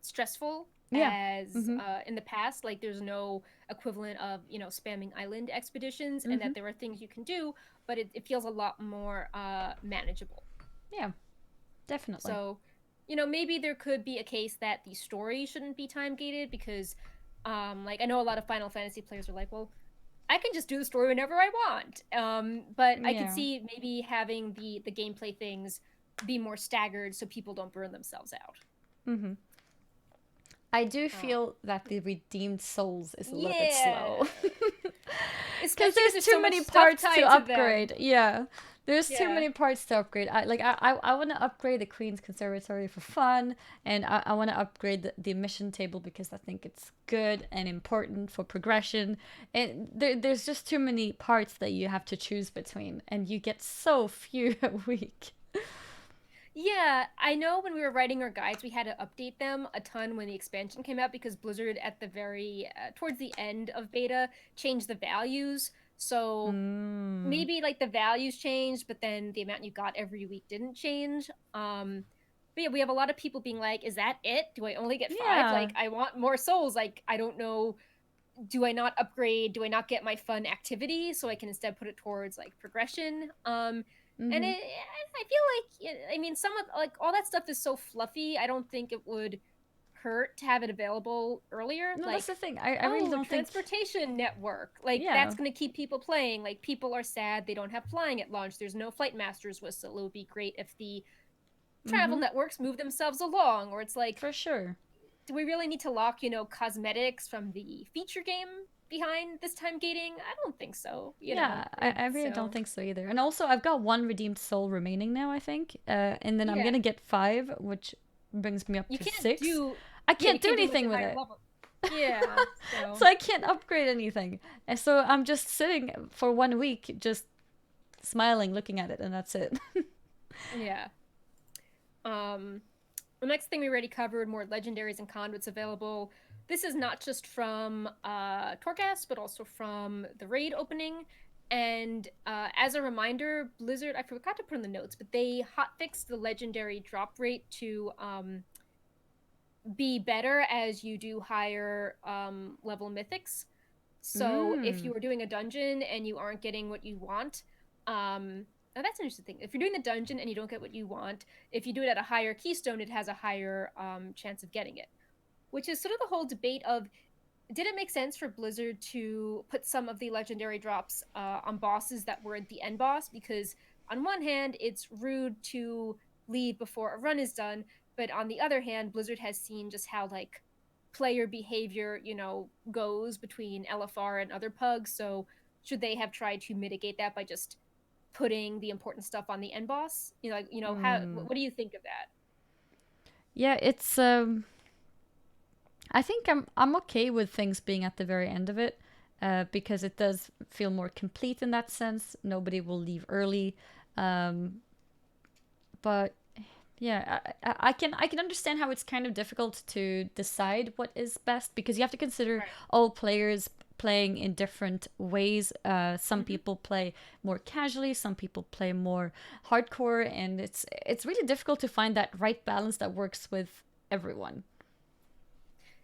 Speaker 2: stressful as in the past. Like there's no equivalent of, you know, spamming island expeditions, and that there are things you can do, but it feels a lot more manageable.
Speaker 1: Yeah, definitely.
Speaker 2: So, you know, maybe there could be a case that the story shouldn't be time gated because, like, I know a lot of Final Fantasy players are like, well, I can just do the story whenever I want. But I could see maybe having the gameplay things be more staggered so people don't burn themselves out.
Speaker 1: I do feel that the redeemed souls is a little bit slow. Because there's too many parts to upgrade. Yeah. There's too many parts to upgrade. I want to upgrade the Queen's Conservatory for fun, and I want to upgrade the mission table because I think it's good and important for progression. And there's just too many parts that you have to choose between, and you get so few a week.
Speaker 2: Yeah, I know when we were writing our guides, we had to update them a ton when the expansion came out because Blizzard at the very, towards the end of beta, changed the values. So maybe like the values changed, but then the amount you got every week didn't change. But yeah, we have a lot of people being like, is that it? Do I only get 5? Like, I want more souls. Like, I don't know. Do I not upgrade? Do I not get my fun activity so I can instead put it towards like progression? And I feel like, I mean, some of like all that stuff is so fluffy. I don't think it would hurt to have it available earlier.
Speaker 1: No,
Speaker 2: like,
Speaker 1: that's the thing. I really don't think
Speaker 2: transportation network. Like that's going to keep people playing. Like people are sad they don't have flying at launch. There's no flight master's whistle. It would be great if the travel networks move themselves along. Or it's like,
Speaker 1: for sure.
Speaker 2: Do we really need to lock, you know, cosmetics from the feature game behind this time gating? I don't think so. You know?
Speaker 1: I really don't think so either. And also, I've got 1 redeemed soul remaining now, I think. And then I'm gonna get 5, which brings me up to 6. I can't do anything with it.
Speaker 2: Yeah.
Speaker 1: So I can't upgrade anything. And so I'm just sitting for 1 week, just smiling, looking at it, and that's it.
Speaker 2: Yeah. The next thing we already covered, more legendaries and conduits available. This is not just from Torghast, but also from the raid opening. And as a reminder, Blizzard, I forgot to put in the notes, but they hotfixed the legendary drop rate to be better as you do higher level mythics. So if you are doing a dungeon and you aren't getting what you want, now that's an interesting thing. If you're doing the dungeon and you don't get what you want, if you do it at a higher keystone, it has a higher chance of getting it. Which is sort of the whole debate of, did it make sense for Blizzard to put some of the legendary drops on bosses that were at the end boss? Because on one hand, it's rude to leave before a run is done, but on the other hand, Blizzard has seen just how like player behavior, you know, goes between LFR and other pugs. So should they have tried to mitigate that by just putting the important stuff on the end boss? You know, like, you know, how? What do you think of that?
Speaker 1: Yeah, it's I think I'm okay with things being at the very end of it, because it does feel more complete in that sense. Nobody will leave early, but yeah, I can understand how it's kind of difficult to decide what is best, because you have to consider all players playing in different ways. Some people play more casually, some people play more hardcore, and it's really difficult to find that right balance that works with everyone.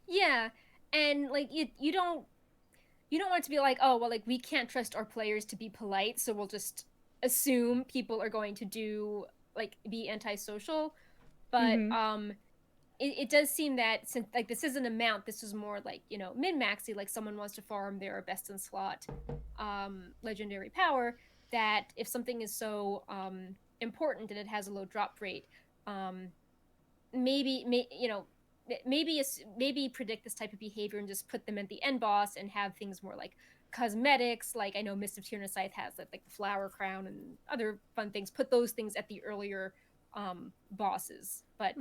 Speaker 2: Yeah, and like you don't want it to be like, oh well, like we can't trust our players to be polite, so we'll just assume people are going to do like be antisocial. But it does seem that since like this isn't a mount, this is more like, you know, min-maxy, like someone wants to farm their best in slot legendary power, that if something is so important and it has a low drop rate, maybe predict this type of behavior and just put them at the end boss and have things more like cosmetics. Like I know Mist of Tyranid Scythe has like the flower crown and other fun things. Put those things at the earlier bosses, but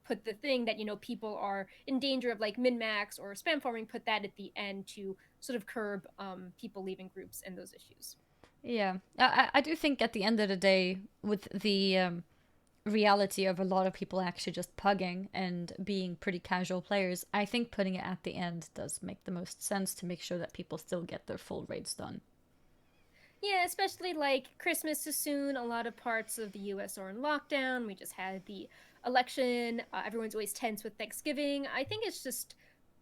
Speaker 2: put the thing that, you know, people are in danger of like min-max or spam farming, put that at the end to sort of curb people leaving groups and those issues.
Speaker 1: Yeah, I do think at the end of the day, with the reality of a lot of people actually just pugging and being pretty casual players, I think putting it at the end does make the most sense to make sure that people still get their full raids done.
Speaker 2: Yeah, especially like Christmas is soon. A lot of parts of the US are in lockdown. We just had the election. Everyone's always tense with Thanksgiving. I think it's just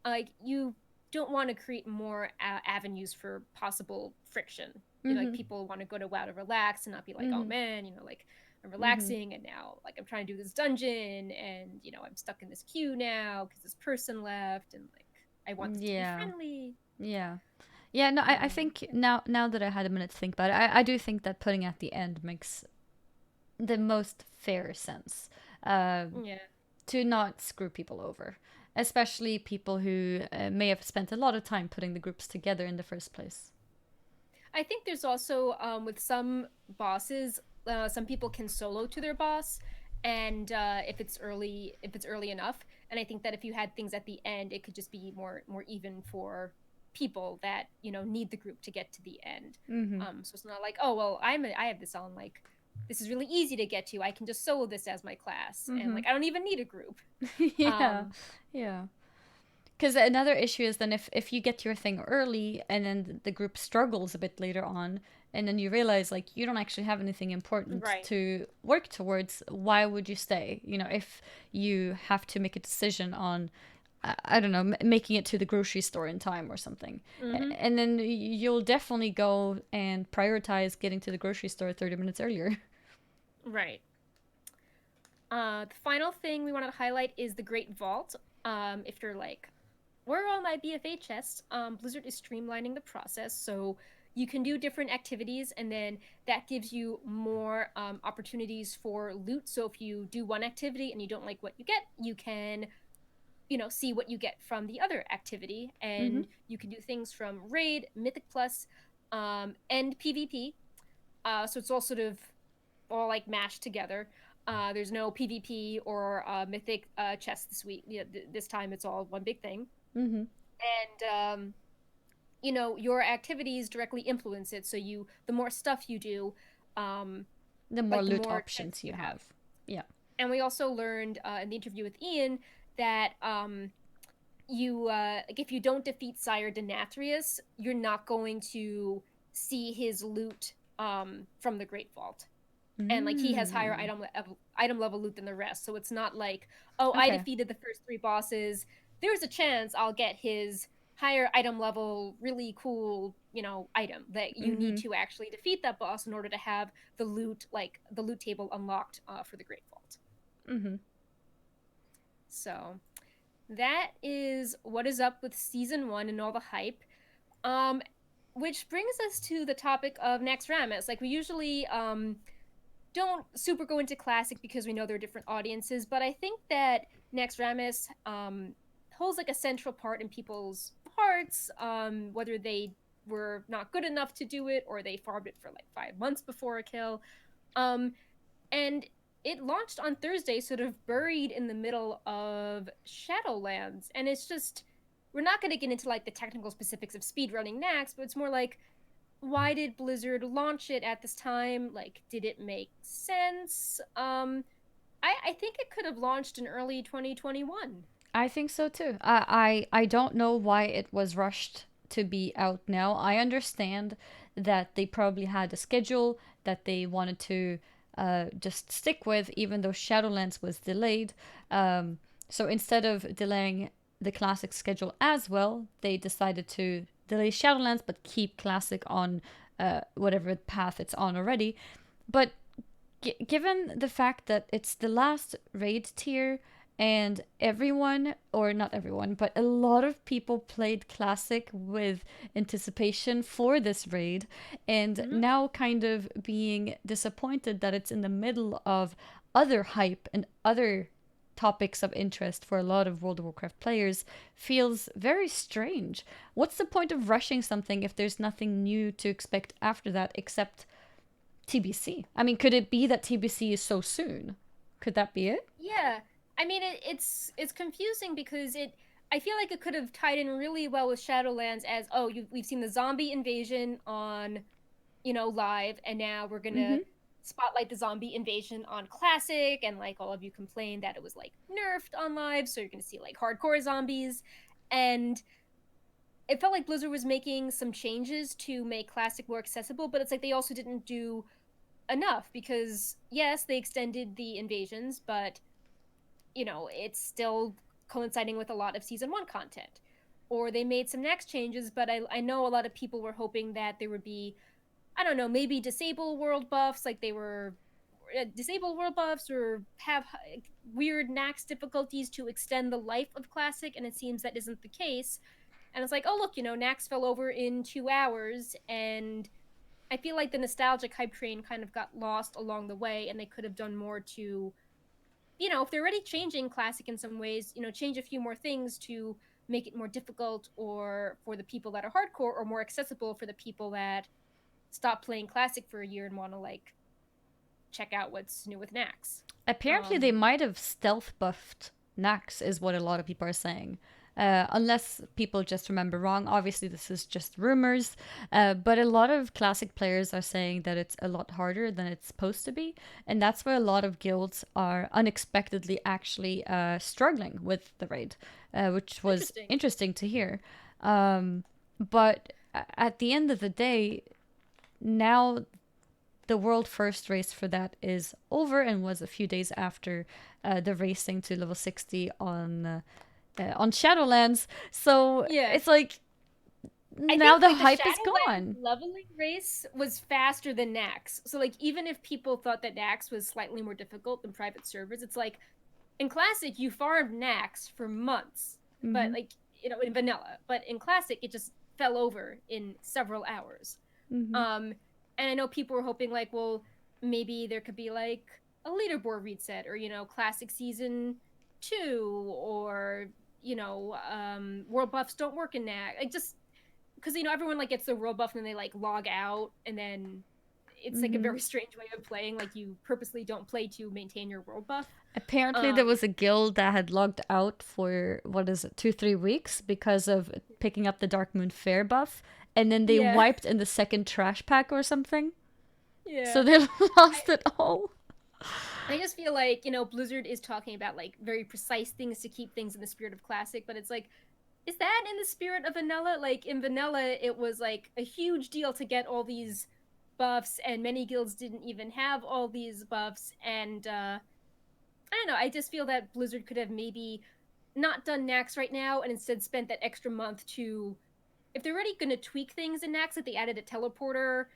Speaker 2: like you don't want to create more avenues for possible friction. You know, like people want to go to WoW to relax and not be like, oh man, you know, like I'm relaxing and now like I'm trying to do this dungeon and you know I'm stuck in this queue now because this person left and like I want this to be friendly.
Speaker 1: Yeah, no, I think now that I had a minute to think about it, I do think that putting at the end makes the most fair sense. To not screw people over, especially people who may have spent a lot of time putting the groups together in the first place.
Speaker 2: I think there's also with some bosses, some people can solo to their boss, and if it's early enough. And I think that if you had things at the end, it could just be more even for people that you know need the group to get to the end. So it's not like, oh well, I have this on, like this is really easy to get to, I can just solo this as my class and like I don't even need a group.
Speaker 1: Yeah. Because another issue is then if you get your thing early and then the group struggles a bit later on and then you realize like you don't actually have anything important to work towards, why would you stay? You know, if you have to make a decision on I don't know, making it to the grocery store in time or something. And then you'll definitely go and prioritize getting to the grocery store 30 minutes earlier.
Speaker 2: Right. The final thing we wanted to highlight is the Great Vault. If you're like, where are all my BFA chests? Blizzard is streamlining the process, so you can do different activities, and then that gives you more opportunities for loot. So if you do one activity and you don't like what you get, you can you know, see what you get from the other activity. And you can do things from raid, mythic plus, and PvP. So it's all sort of all like mashed together. There's no PvP or mythic chest this week. This time it's all one big thing. And you know, your activities directly influence it. So the more stuff you do,
Speaker 1: the more loot options you have. Yeah.
Speaker 2: And we also learned in the interview with Ian that like if you don't defeat Sire Denathrius, you're not going to see his loot from the Great Vault. And like he has higher item level loot than the rest, so it's not like, oh, I defeated the first 3 bosses, there's a chance I'll get his higher item level really cool, you know, item. That you need to actually defeat that boss in order to have the loot, like the loot table unlocked for the Great Vault. So that is what is up with season 1 and all the hype, which brings us to the topic of Naxxramas. Like we usually don't super go into classic because we know there are different audiences, but I think that Naxxramas holds like a central part in people's hearts, whether they were not good enough to do it or they farmed it for like 5 months before a kill. And it launched on Thursday, sort of buried in the middle of Shadowlands. And it's just, we're not going to get into like the technical specifics of speedrunning Naxx, but it's more like, why did Blizzard launch it at this time? Like, did it make sense? I think it could have launched in early 2021.
Speaker 1: I think so too. I don't know why it was rushed to be out now. I understand that they probably had a schedule that they wanted to just stick with, even though Shadowlands was delayed. So instead of delaying the Classic schedule as well, they decided to delay Shadowlands but keep Classic on whatever path it's on already. But given the fact that it's the last raid tier and everyone, or not everyone, but a lot of people played Classic with anticipation for this raid, and now kind of being disappointed that it's in the middle of other hype and other topics of interest for a lot of World of Warcraft players, feels very strange. What's the point of rushing something if there's nothing new to expect after that except TBC? I mean, could it be that TBC is so soon? Could that be it?
Speaker 2: Yeah. I mean, it's confusing because I feel like it could have tied in really well with Shadowlands as, we've seen the zombie invasion on, you know, live, and now we're gonna spotlight the zombie invasion on Classic, and like all of you complained that it was like nerfed on live, so you're gonna see like hardcore zombies. And it felt like Blizzard was making some changes to make Classic more accessible, but it's like they also didn't do enough, because yes, they extended the invasions, but you know, it's still coinciding with a lot of season 1 content. Or they made some next changes, but I know a lot of people were hoping that there would be, I don't know, maybe disable world buffs, like they were disable world buffs, or have weird Nax difficulties to extend the life of Classic, and it seems that isn't the case. And it's like, oh look, you know, Nax fell over in 2 hours, and I feel like the nostalgic hype train kind of got lost along the way, and they could have done more to, you know, if they're already changing Classic in some ways, you know, change a few more things to make it more difficult, or for the people that are hardcore, or more accessible for the people that stop playing Classic for a year and want to like check out what's new with Nax.
Speaker 1: Apparently, they might have stealth buffed Nax, is what a lot of people are saying. Unless people just remember wrong. Obviously, this is just rumors. But a lot of Classic players are saying that it's a lot harder than it's supposed to be. And that's why a lot of guilds are unexpectedly actually struggling with the raid, which was interesting to hear. But at the end of the day, now the world first race for that is over, and was a few days after the racing to level 60 on Shadowlands. So it's like now the hype is gone.
Speaker 2: Leveling race was faster than Nax. So like even if people thought that Nax was slightly more difficult than private servers, it's like in Classic you farmed Nax for months, but like, you know, in vanilla. But in Classic it just fell over in several hours. And I know people were hoping like, well, maybe there could be like a leaderboard reset, or, you know, Classic Season 2, or, you know, world buffs don't work in that. Like, just because, you know, everyone like gets the world buff and then they like log out, and then it's like a very strange way of playing. Like, you purposely don't play to maintain your world buff.
Speaker 1: Apparently there was a guild that had logged out for, 2-3 weeks because of picking up the Darkmoon Fair buff, and then they wiped in the second trash pack or something. Yeah. So they lost it all.
Speaker 2: I just feel like, you know, Blizzard is talking about like very precise things to keep things in the spirit of Classic, but it's like, is that in the spirit of vanilla? Like in vanilla, it was like a huge deal to get all these buffs, and many guilds didn't even have all these buffs. And I don't know, I just feel that Blizzard could have maybe not done Nax right now, and instead spent that extra month to, if they're already going to tweak things in Nax, like they added a teleporter,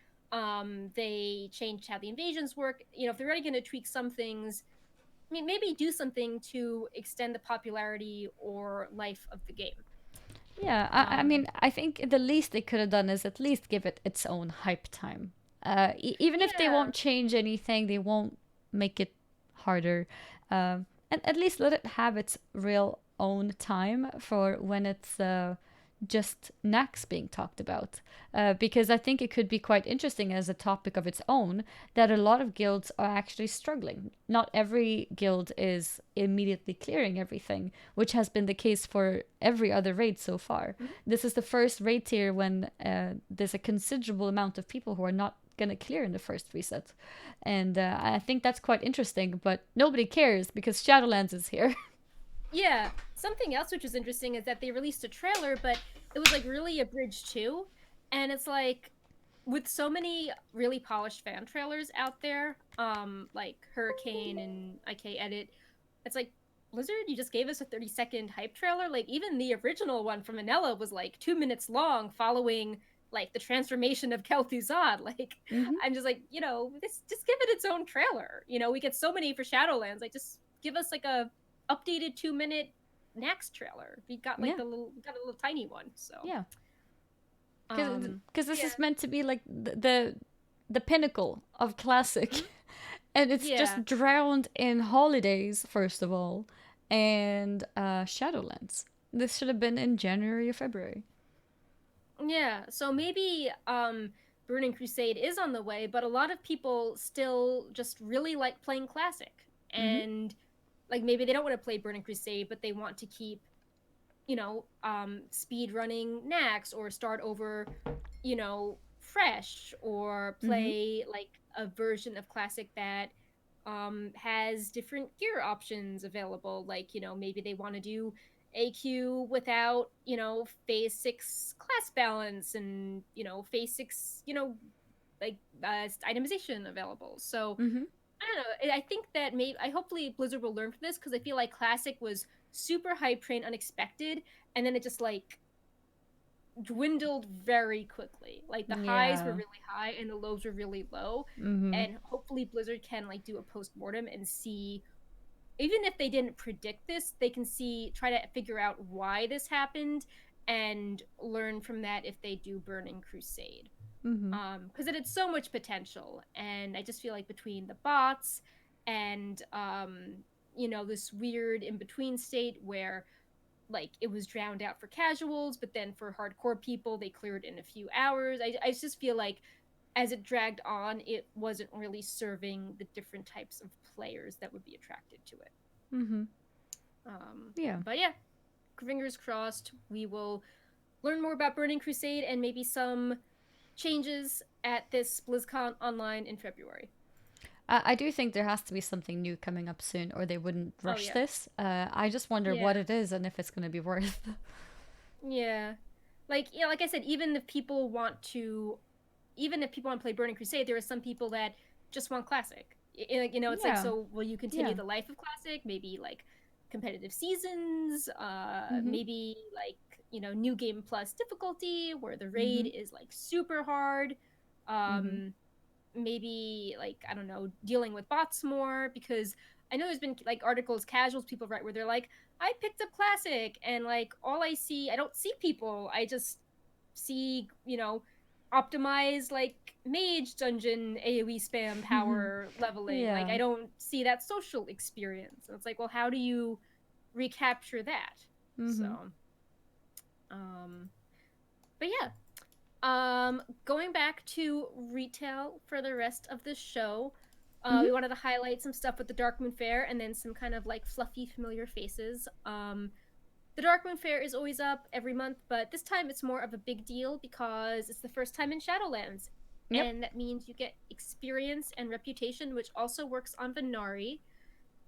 Speaker 2: they changed how the invasions work, you know, if they're already going to tweak some things, I mean, maybe do something to extend the popularity or life of the game.
Speaker 1: Yeah, I mean, I think the least they could have done is at least give it its own hype time. Even if they won't change anything, they won't make it harder. And at least let it have its real own time for when it's just Nax being talked about. Because I think it could be quite interesting as a topic of its own, that a lot of guilds are actually struggling. Not every guild is immediately clearing everything, which has been the case for every other raid so far. This is the first raid tier when there's a considerable amount of people who are not going to clear in the first reset. And I think that's quite interesting, but nobody cares because Shadowlands is here.
Speaker 2: Yeah, something else which was interesting is that they released a trailer, but it was like really a bridge too. And it's like, with so many really polished fan trailers out there, like Hurricane and IK Edit, it's like, Blizzard, you just gave us a 30-second hype trailer? Like, even the original one from Manila was like 2 minutes long, following like the transformation of Kel'Thuzad. Like, I'm just like, you know, just give it its own trailer. You know, we get so many for Shadowlands. Like, just give us like a updated 2-minute Nax trailer. We got like a little tiny one. So
Speaker 1: because this is meant to be like the pinnacle of Classic, and it's just drowned in holidays first of all, and Shadowlands. This should have been in January or February.
Speaker 2: Yeah, so maybe Burning Crusade is on the way, but a lot of people still just really like playing Classic, and like maybe they don't want to play Burning Crusade, but they want to keep, you know, speed running Nax, or start over, you know, fresh or play like a version of Classic that has different gear options available. Like, maybe they want to do AQ without, phase 6 class balance and, phase 6, like itemization available. So I don't know. I think that I hopefully Blizzard will learn from this, because I feel like Classic was super hype train unexpected, and then it just like dwindled very quickly. Like the highs were really high and the lows were really low. And hopefully Blizzard can like do a post-mortem and see, even if they didn't predict this, they can try to figure out why this happened and learn from that if they do Burning Crusade. Because it had so much potential, and I just feel like between the bots and this weird in-between state where like it was drowned out for casuals, but then for hardcore people they cleared in a few hours. I just feel like as it dragged on, it wasn't really serving the different types of players that would be attracted to it. But yeah, fingers crossed we will learn more about Burning Crusade and maybe some changes at this BlizzCon online in February.
Speaker 1: I do think there has to be something new coming up soon, or they wouldn't rush this. I just wonder what it is and if it's going to be worth.
Speaker 2: Yeah, like I said, even if people want to play Burning Crusade, there are some people that just want Classic. It's like, so will you continue the life of Classic? Maybe like competitive seasons, maybe like new game plus difficulty where the raid is like super hard. Maybe like, I don't know, dealing with bots more, because I know there's been like articles casuals people write where they're like, I picked up Classic and like I don't see people, I just see optimized like mage dungeon AoE spam power leveling. Like I don't see that social experience, and it's like, well, how do you recapture that? So but yeah, going back to retail for the rest of the show, we wanted to highlight some stuff with the Darkmoon Fair and then some kind of like fluffy familiar faces. The Darkmoon Fair is always up every month, but this time it's more of a big deal because it's the first time in Shadowlands. And that means you get experience and reputation, which also works on Venari.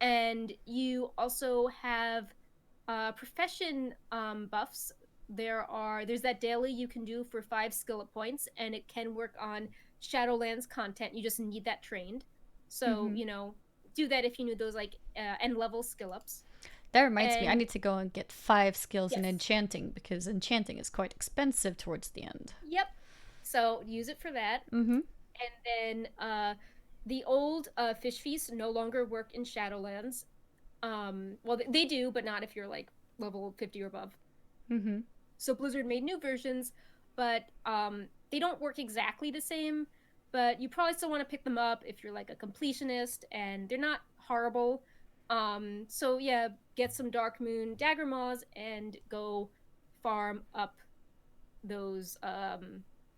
Speaker 2: And you also have profession buffs. There's that daily you can do for 5 skill points, and it can work on Shadowlands content. You just need that trained. So, do that if you need those like end level skill ups.
Speaker 1: That reminds me, I need to go and get 5 skills in enchanting, because enchanting is quite expensive towards the end.
Speaker 2: Yep. So use it for that. And then the old fish feasts no longer work in Shadowlands. Well, they do, but not if you're like level 50 or above. So Blizzard made new versions, but they don't work exactly the same. But you probably still want to pick them up if you're like a completionist, and they're not horrible. So yeah, get some Darkmoon Dagger Maws and go farm up those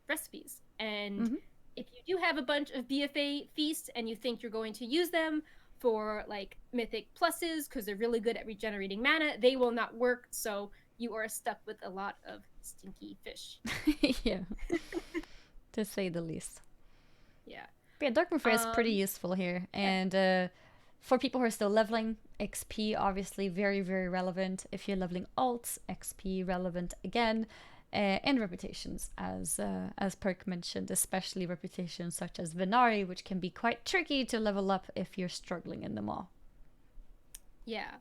Speaker 2: recipes. And if you do have a bunch of BFA feasts and you think you're going to use them for like mythic pluses because they're really good at regenerating mana, they will not work. So you are stuck with a lot of stinky fish.
Speaker 1: Yeah, to say the least.
Speaker 2: Yeah.
Speaker 1: But yeah, Darkmoon Fair is pretty useful here. And for people who are still leveling, XP obviously very, very relevant. If you're leveling alts, XP relevant again. And reputations, as Perk mentioned, especially reputations such as Venari, which can be quite tricky to level up if you're struggling in them all.
Speaker 2: Yeah.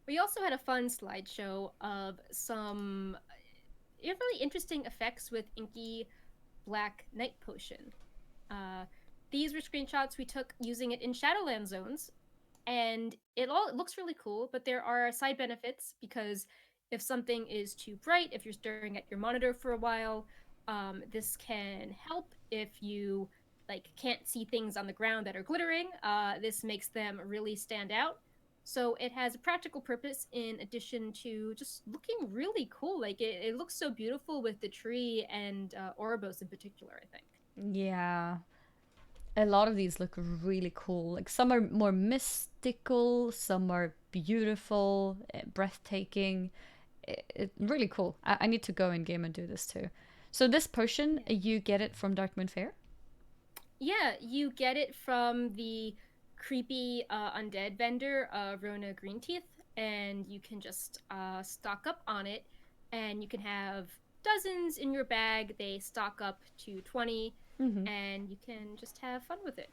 Speaker 2: We also had a fun slideshow of some really interesting effects with Inky Black Night Potion. These were screenshots we took using it in Shadowlands zones, and it looks really cool, but there are side benefits, because if something is too bright, if you're staring at your monitor for a while, this can help. If you like can't see things on the ground that are glittering, this makes them really stand out. So it has a practical purpose in addition to just looking really cool. Like it looks so beautiful with the tree and Ouroboros in particular, I think.
Speaker 1: Yeah. A lot of these look really cool. Like some are more mystical, some are beautiful, breathtaking. Really cool. I need to go in game and do this too. So this potion, you get it from Darkmoon Fair?
Speaker 2: Yeah, you get it from the creepy undead vendor, Rona Greenteeth, and you can just stock up on it, and you can have dozens in your bag. They stock up to 20, and you can just have fun with it.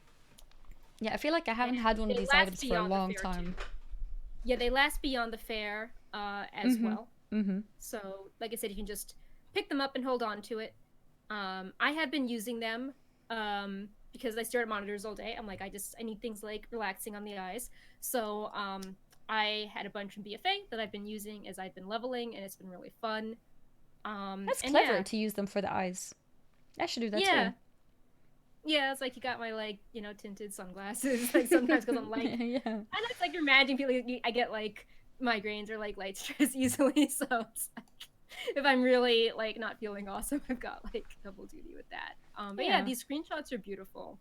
Speaker 1: Yeah, I feel like I haven't had one of these items for a long time.
Speaker 2: Yeah, they last beyond the fair as well. So, like I said, you can just pick them up and hold on to it. I have been using them because I stare at monitors all day. I'm like, I need things like relaxing on the eyes. So I had a bunch from BFA that I've been using as I've been leveling, and it's been really fun.
Speaker 1: That's clever to use them for the eyes. I should do that too.
Speaker 2: Yeah, it's like you got my like, you know, tinted sunglasses. Like sometimes because I'm like,
Speaker 1: yeah.
Speaker 2: And it's like you're imagining people. I get like migraines or like light stress easily, so it's like if I'm really like not feeling awesome, I've got like double duty with that. But yeah, these screenshots are beautiful.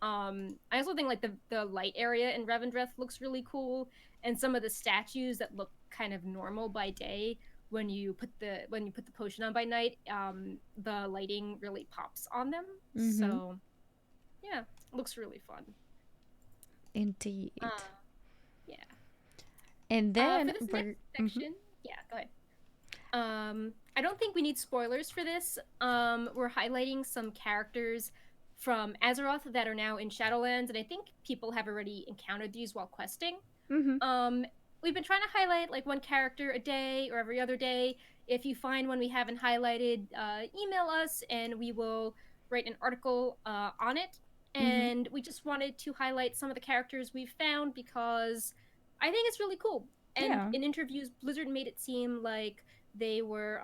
Speaker 2: I also think like the light area in Revendreth looks really cool, and some of the statues that look kind of normal by day, when you put the potion on by night, the lighting really pops on them. So yeah, it looks really fun.
Speaker 1: Indeed.
Speaker 2: Yeah.
Speaker 1: And then
Speaker 2: for this next section, yeah, go ahead. I don't think we need spoilers for this. We're highlighting some characters from Azeroth that are now in Shadowlands, and I think people have already encountered these while questing. We've been trying to highlight like one character a day or every other day. If you find one we haven't highlighted, email us and we will write an article on it. And we just wanted to highlight some of the characters we've found because I think it's really cool. And in interviews, Blizzard made it seem like they were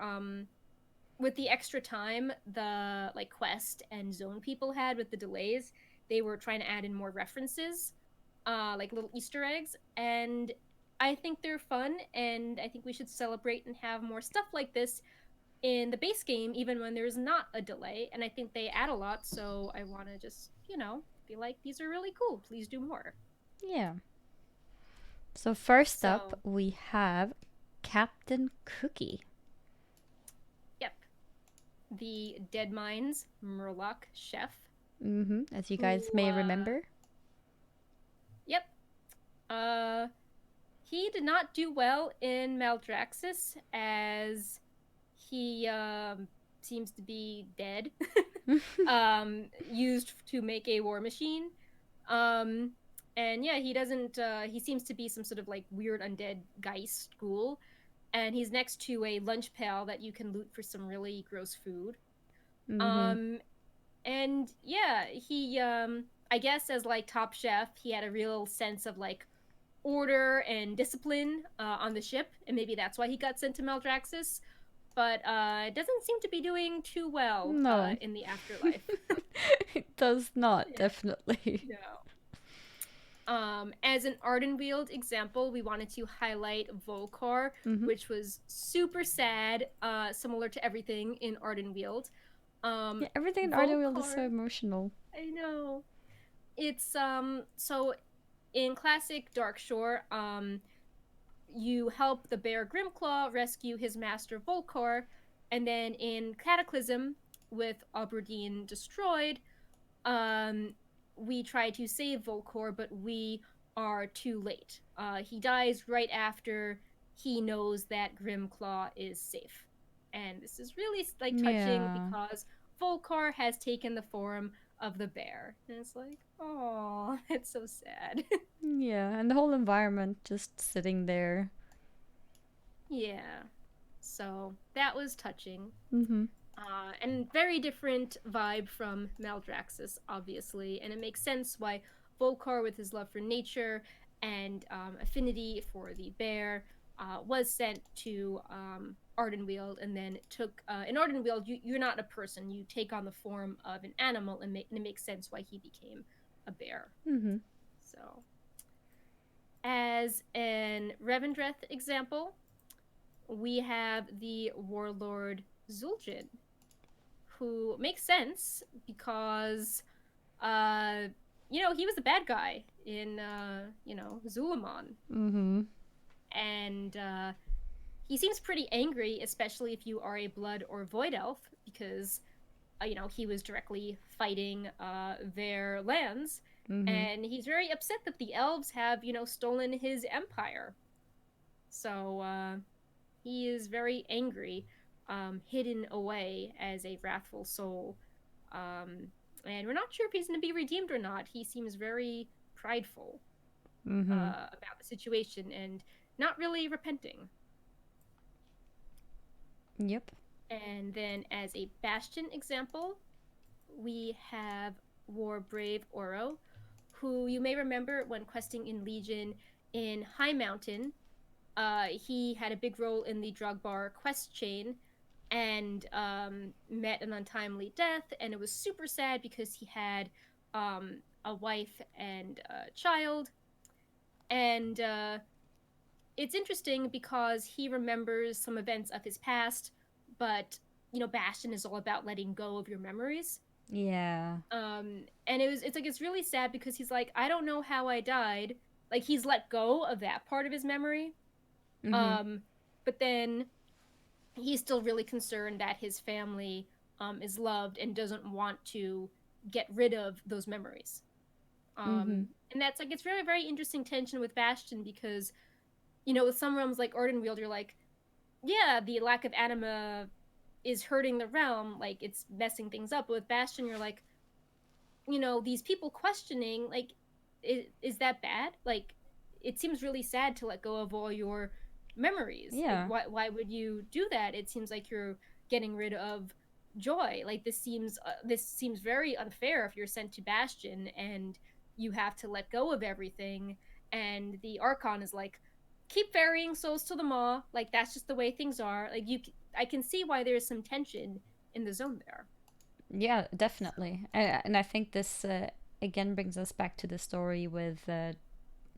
Speaker 2: with the extra time the like quest and zone people had with the delays, they were trying to add in more references, like little Easter eggs, and I think they're fun, and I think we should celebrate and have more stuff like this in the base game, even when there's not a delay. And I think they add a lot, so I want to just, you know, be like, these are really cool. Please do more.
Speaker 1: Yeah. So first up, we have Captain Cookie.
Speaker 2: Yep. The Dead Mines Murloc chef.
Speaker 1: As you guys may remember.
Speaker 2: Yep. He did not do well in Maldraxxus, as he seems to be dead. Used to make a war machine. And yeah, he doesn't, he seems to be some sort of like weird undead geist ghoul. And he's next to a lunch pail that you can loot for some really gross food. And yeah, he, I guess as like top chef, he had a real sense of like order and discipline on the ship. And maybe that's why he got sent to Maldraxxus. But it doesn't seem to be doing too well in the afterlife.
Speaker 1: It does not, definitely.
Speaker 2: No. As an Ardenweald example, we wanted to highlight Volkar, which was super sad, similar to everything in Ardenweald.
Speaker 1: Yeah, everything in Ardenweald is so emotional.
Speaker 2: I know. It's so in classic Darkshore, you help the bear Grimclaw rescue his master Volkar, and then in Cataclysm, with Aberdeen destroyed, we try to save Volkar, but we are too late. He dies right after he knows that Grimclaw is safe. And this is really like touching because Volkar has taken the form of the bear. And it's like, oh, it's so sad.
Speaker 1: Yeah, and the whole environment just sitting there.
Speaker 2: Yeah. So that was touching. And very different vibe from Maldraxxus, obviously. And it makes sense why Volkar, with his love for nature and affinity for the bear, was sent to Ardenweald, and then took in Ardenweald, you're not a person, you take on the form of an animal, and it makes sense why he became a bear. So as an Revendreth example, we have the warlord Zul'jin, who makes sense because you know, he was the bad guy in you know, Zul'Aman. And he seems pretty angry, especially if you are a blood or void elf, because he was directly fighting their lands, and he's very upset that the elves have stolen his empire. So he is very angry, hidden away as a wrathful soul, and we're not sure if he's going to be redeemed or not. He seems very prideful about the situation and not really repenting.
Speaker 1: Yep.
Speaker 2: And then as a Bastion example, we have Warbrave Oro, who you may remember when questing in Legion in High Mountain. He had a big role in the Drogbar quest chain and met an untimely death, and it was super sad because he had a wife and a child. And it's interesting because he remembers some events of his past, but Bastion is all about letting go of your memories.
Speaker 1: Yeah.
Speaker 2: And it's really sad because he's like, I don't know how I died. Like, he's let go of that part of his memory. But then he's still really concerned that his family is loved and doesn't want to get rid of those memories. And that's it's very, very interesting tension with Bastion because, with some realms like Ardenweald, you're like, yeah, the lack of anima is hurting the realm, like it's messing things up. But with Bastion, you're like, these people questioning, like, is that bad? Like, it seems really sad to let go of all your memories.
Speaker 1: Yeah.
Speaker 2: Like, why would you do that? It seems like you're getting rid of joy. Like, this seems very unfair if you're sent to Bastion and you have to let go of everything. And the Archon is like, keep ferrying souls to the maw. Like, that's just the way things are. Like, I can see why there's some tension in the zone there.
Speaker 1: Yeah, definitely. And I think this again brings us back to the story with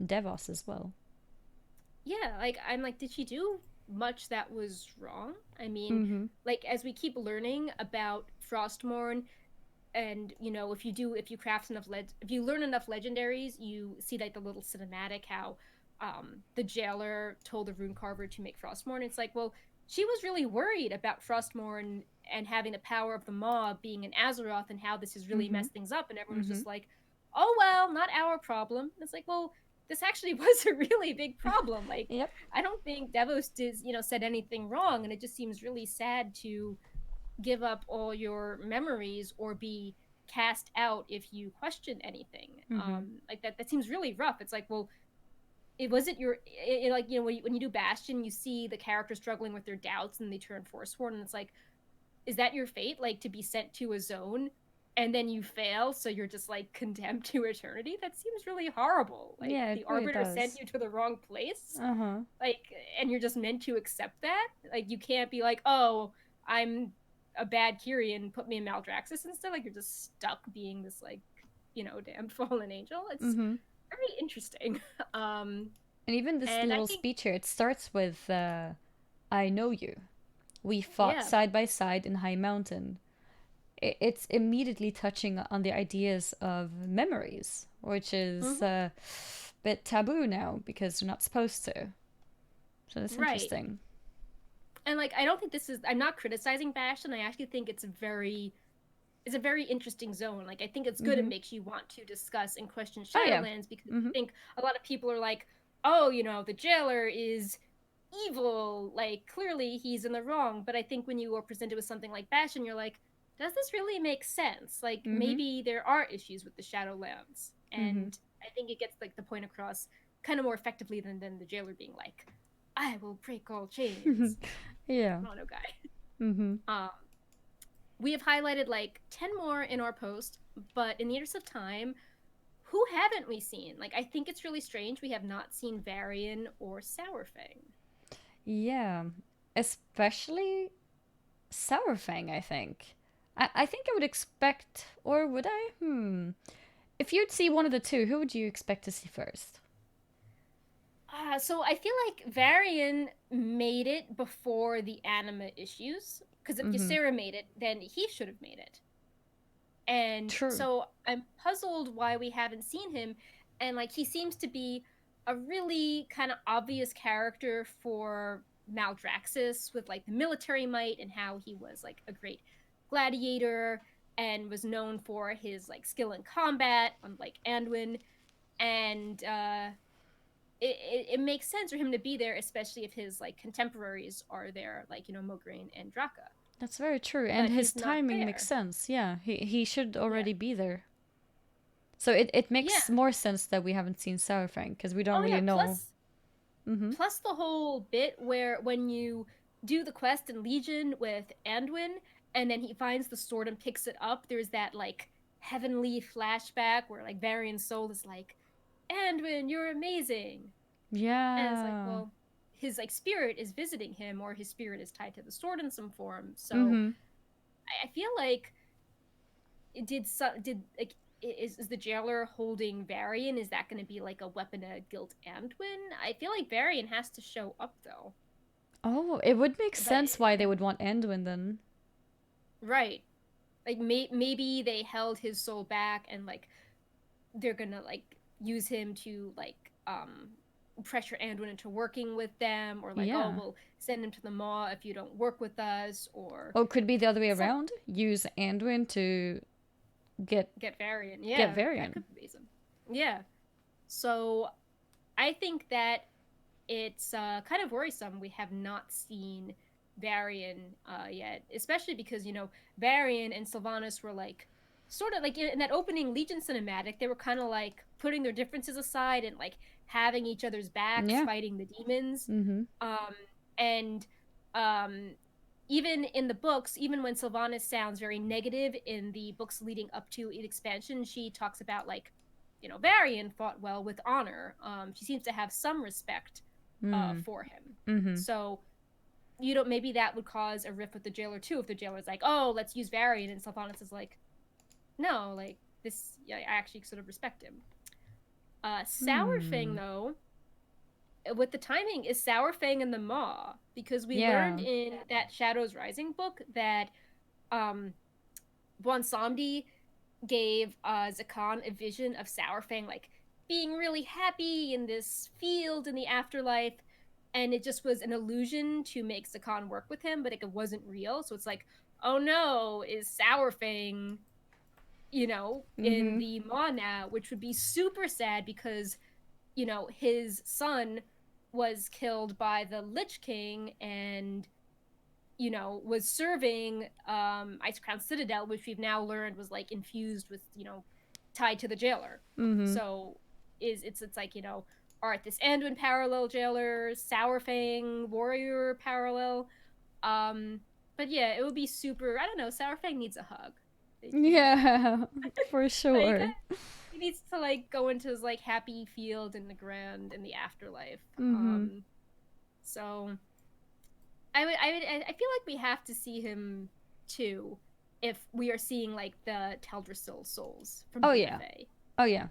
Speaker 1: Devos as well.
Speaker 2: Yeah, like, I'm like, did she do much that was wrong? I mean, like, as we keep learning about Frostmourne, and if you learn enough legendaries, you see like the little cinematic how the jailer told the rune carver to make Frostmourne. It's like, well, she was really worried about Frostmourne and having the power of the maw being in Azeroth and how this has really messed things up, and everyone's just like, oh well, not our problem. And it's like, well, this actually was a really big problem. Like, I don't think Devos said anything wrong, and it just seems really sad to give up all your memories or be cast out if you question anything. Like that seems really rough. It's like, well, when you do Bastion, you see the character struggling with their doubts and they turn Forsworn, and it's like, is that your fate? Like, to be sent to a zone and then you fail, so you're just like condemned to eternity? That seems really horrible. Like,
Speaker 1: yeah,
Speaker 2: the Arbiter sent you to the wrong place. Like, and you're just meant to accept that. Like, you can't be like, oh, I'm a bad Kyrian, put me in Maldraxxus instead. Like, you're just stuck being this, like, damned fallen angel. It's very interesting.
Speaker 1: And even this little speech here, it starts with I know you. We fought side by side in High Mountain. It's immediately touching on the ideas of memories, which is a bit taboo now because we're not supposed to. So that's interesting.
Speaker 2: And like, I don't think I'm not criticizing Bastion. I actually think it's a very interesting zone. Like, I think it's good. It makes you want to discuss and question Shadowlands because I think a lot of people are like, oh, the jailer is evil. Like, clearly he's in the wrong. But I think when you are presented with something like Bastion, you're like, does this really make sense? Like, maybe there are issues with the Shadowlands. And I think it gets like the point across kind of more effectively than the jailer being like, I will break all chains. Mono guy. We have highlighted like 10 more in our post, but in the interest of time, who haven't we seen? Like, I think it's really strange we have not seen Varian or Sourfang.
Speaker 1: Yeah, especially Sourfang, I think. I think I would expect, or would I? If you'd see one of the two, who would you expect to see first?
Speaker 2: So I feel like Varian made it before the anima issues, because if Ysera made it, then he should have made it. And so I'm puzzled why we haven't seen him. And like, he seems to be a really kind of obvious character for Maldraxxus with like the military might and how he was like a great gladiator and was known for his like skill in combat, unlike Anduin, and it makes sense for him to be there, especially if his like contemporaries are there, like Mograine and Draka.
Speaker 1: That's very true, and
Speaker 2: But
Speaker 1: his
Speaker 2: he's not
Speaker 1: timing makes sense. Yeah, he should already be there. So it makes more sense that we haven't seen Saurfang because we don't really know.
Speaker 2: Plus the whole bit where when you do the quest in Legion with Anduin, and then he finds the sword and picks it up, there's that like heavenly flashback where like Varian's soul is like, Anduin, you're amazing.
Speaker 1: Yeah.
Speaker 2: And it's like, well, his like spirit is visiting him, or his spirit is tied to the sword in some form. So I feel like is the jailer holding Varian? Is that going to be like a weapon of guilt Anduin? I feel like Varian has to show up though.
Speaker 1: Oh, it would make sense why they would want Anduin then.
Speaker 2: Right. Like maybe they held his soul back and like they're gonna like use him to like pressure Anduin into working with them, or like oh we'll send him to the Maw if you don't work with us, or
Speaker 1: could be the other way around. Use Anduin to get
Speaker 2: Varian. Yeah,
Speaker 1: get Varian.
Speaker 2: That could be some. Yeah. So I think that it's kind of worrisome we have not seen Varian yet, especially because Varian and Sylvanas were like sort of like in that opening Legion cinematic, they were kind of like putting their differences aside and like having each other's backs, fighting the demons. And even in the books, even when Sylvanas sounds very negative in the books leading up to the expansion, she talks about like, Varian fought well with honor. She seems to have some respect for him. So maybe that would cause a rift with the jailer too, if the jailer's like, oh, let's use Varian, and Sylvanas is like, no, like this, I actually sort of respect him. Saurfang though, with the timing, is Saurfang in the Maw, because we learned in that Shadows Rising book that Bwonsamdi gave Zakan a vision of Saurfang like being really happy in this field in the afterlife, and it just was an illusion to make Zakan work with him, but it wasn't real. So it's like, oh no, is Saurfang in the Maw now, which would be super sad because his son was killed by the Lich King and was serving Ice Crown Citadel, which we've now learned was like infused with tied to the jailer. So it's like Arthas Anduin parallel jailer, Saurfang warrior parallel. But yeah, it would be super, I don't know, Saurfang needs a hug.
Speaker 1: Yeah, for sure.
Speaker 2: Like, he needs to like go into his like happy field in the ground in the afterlife. So I feel like we have to see him too if we are seeing like the Teldrassil souls from BFA.
Speaker 1: Oh yeah.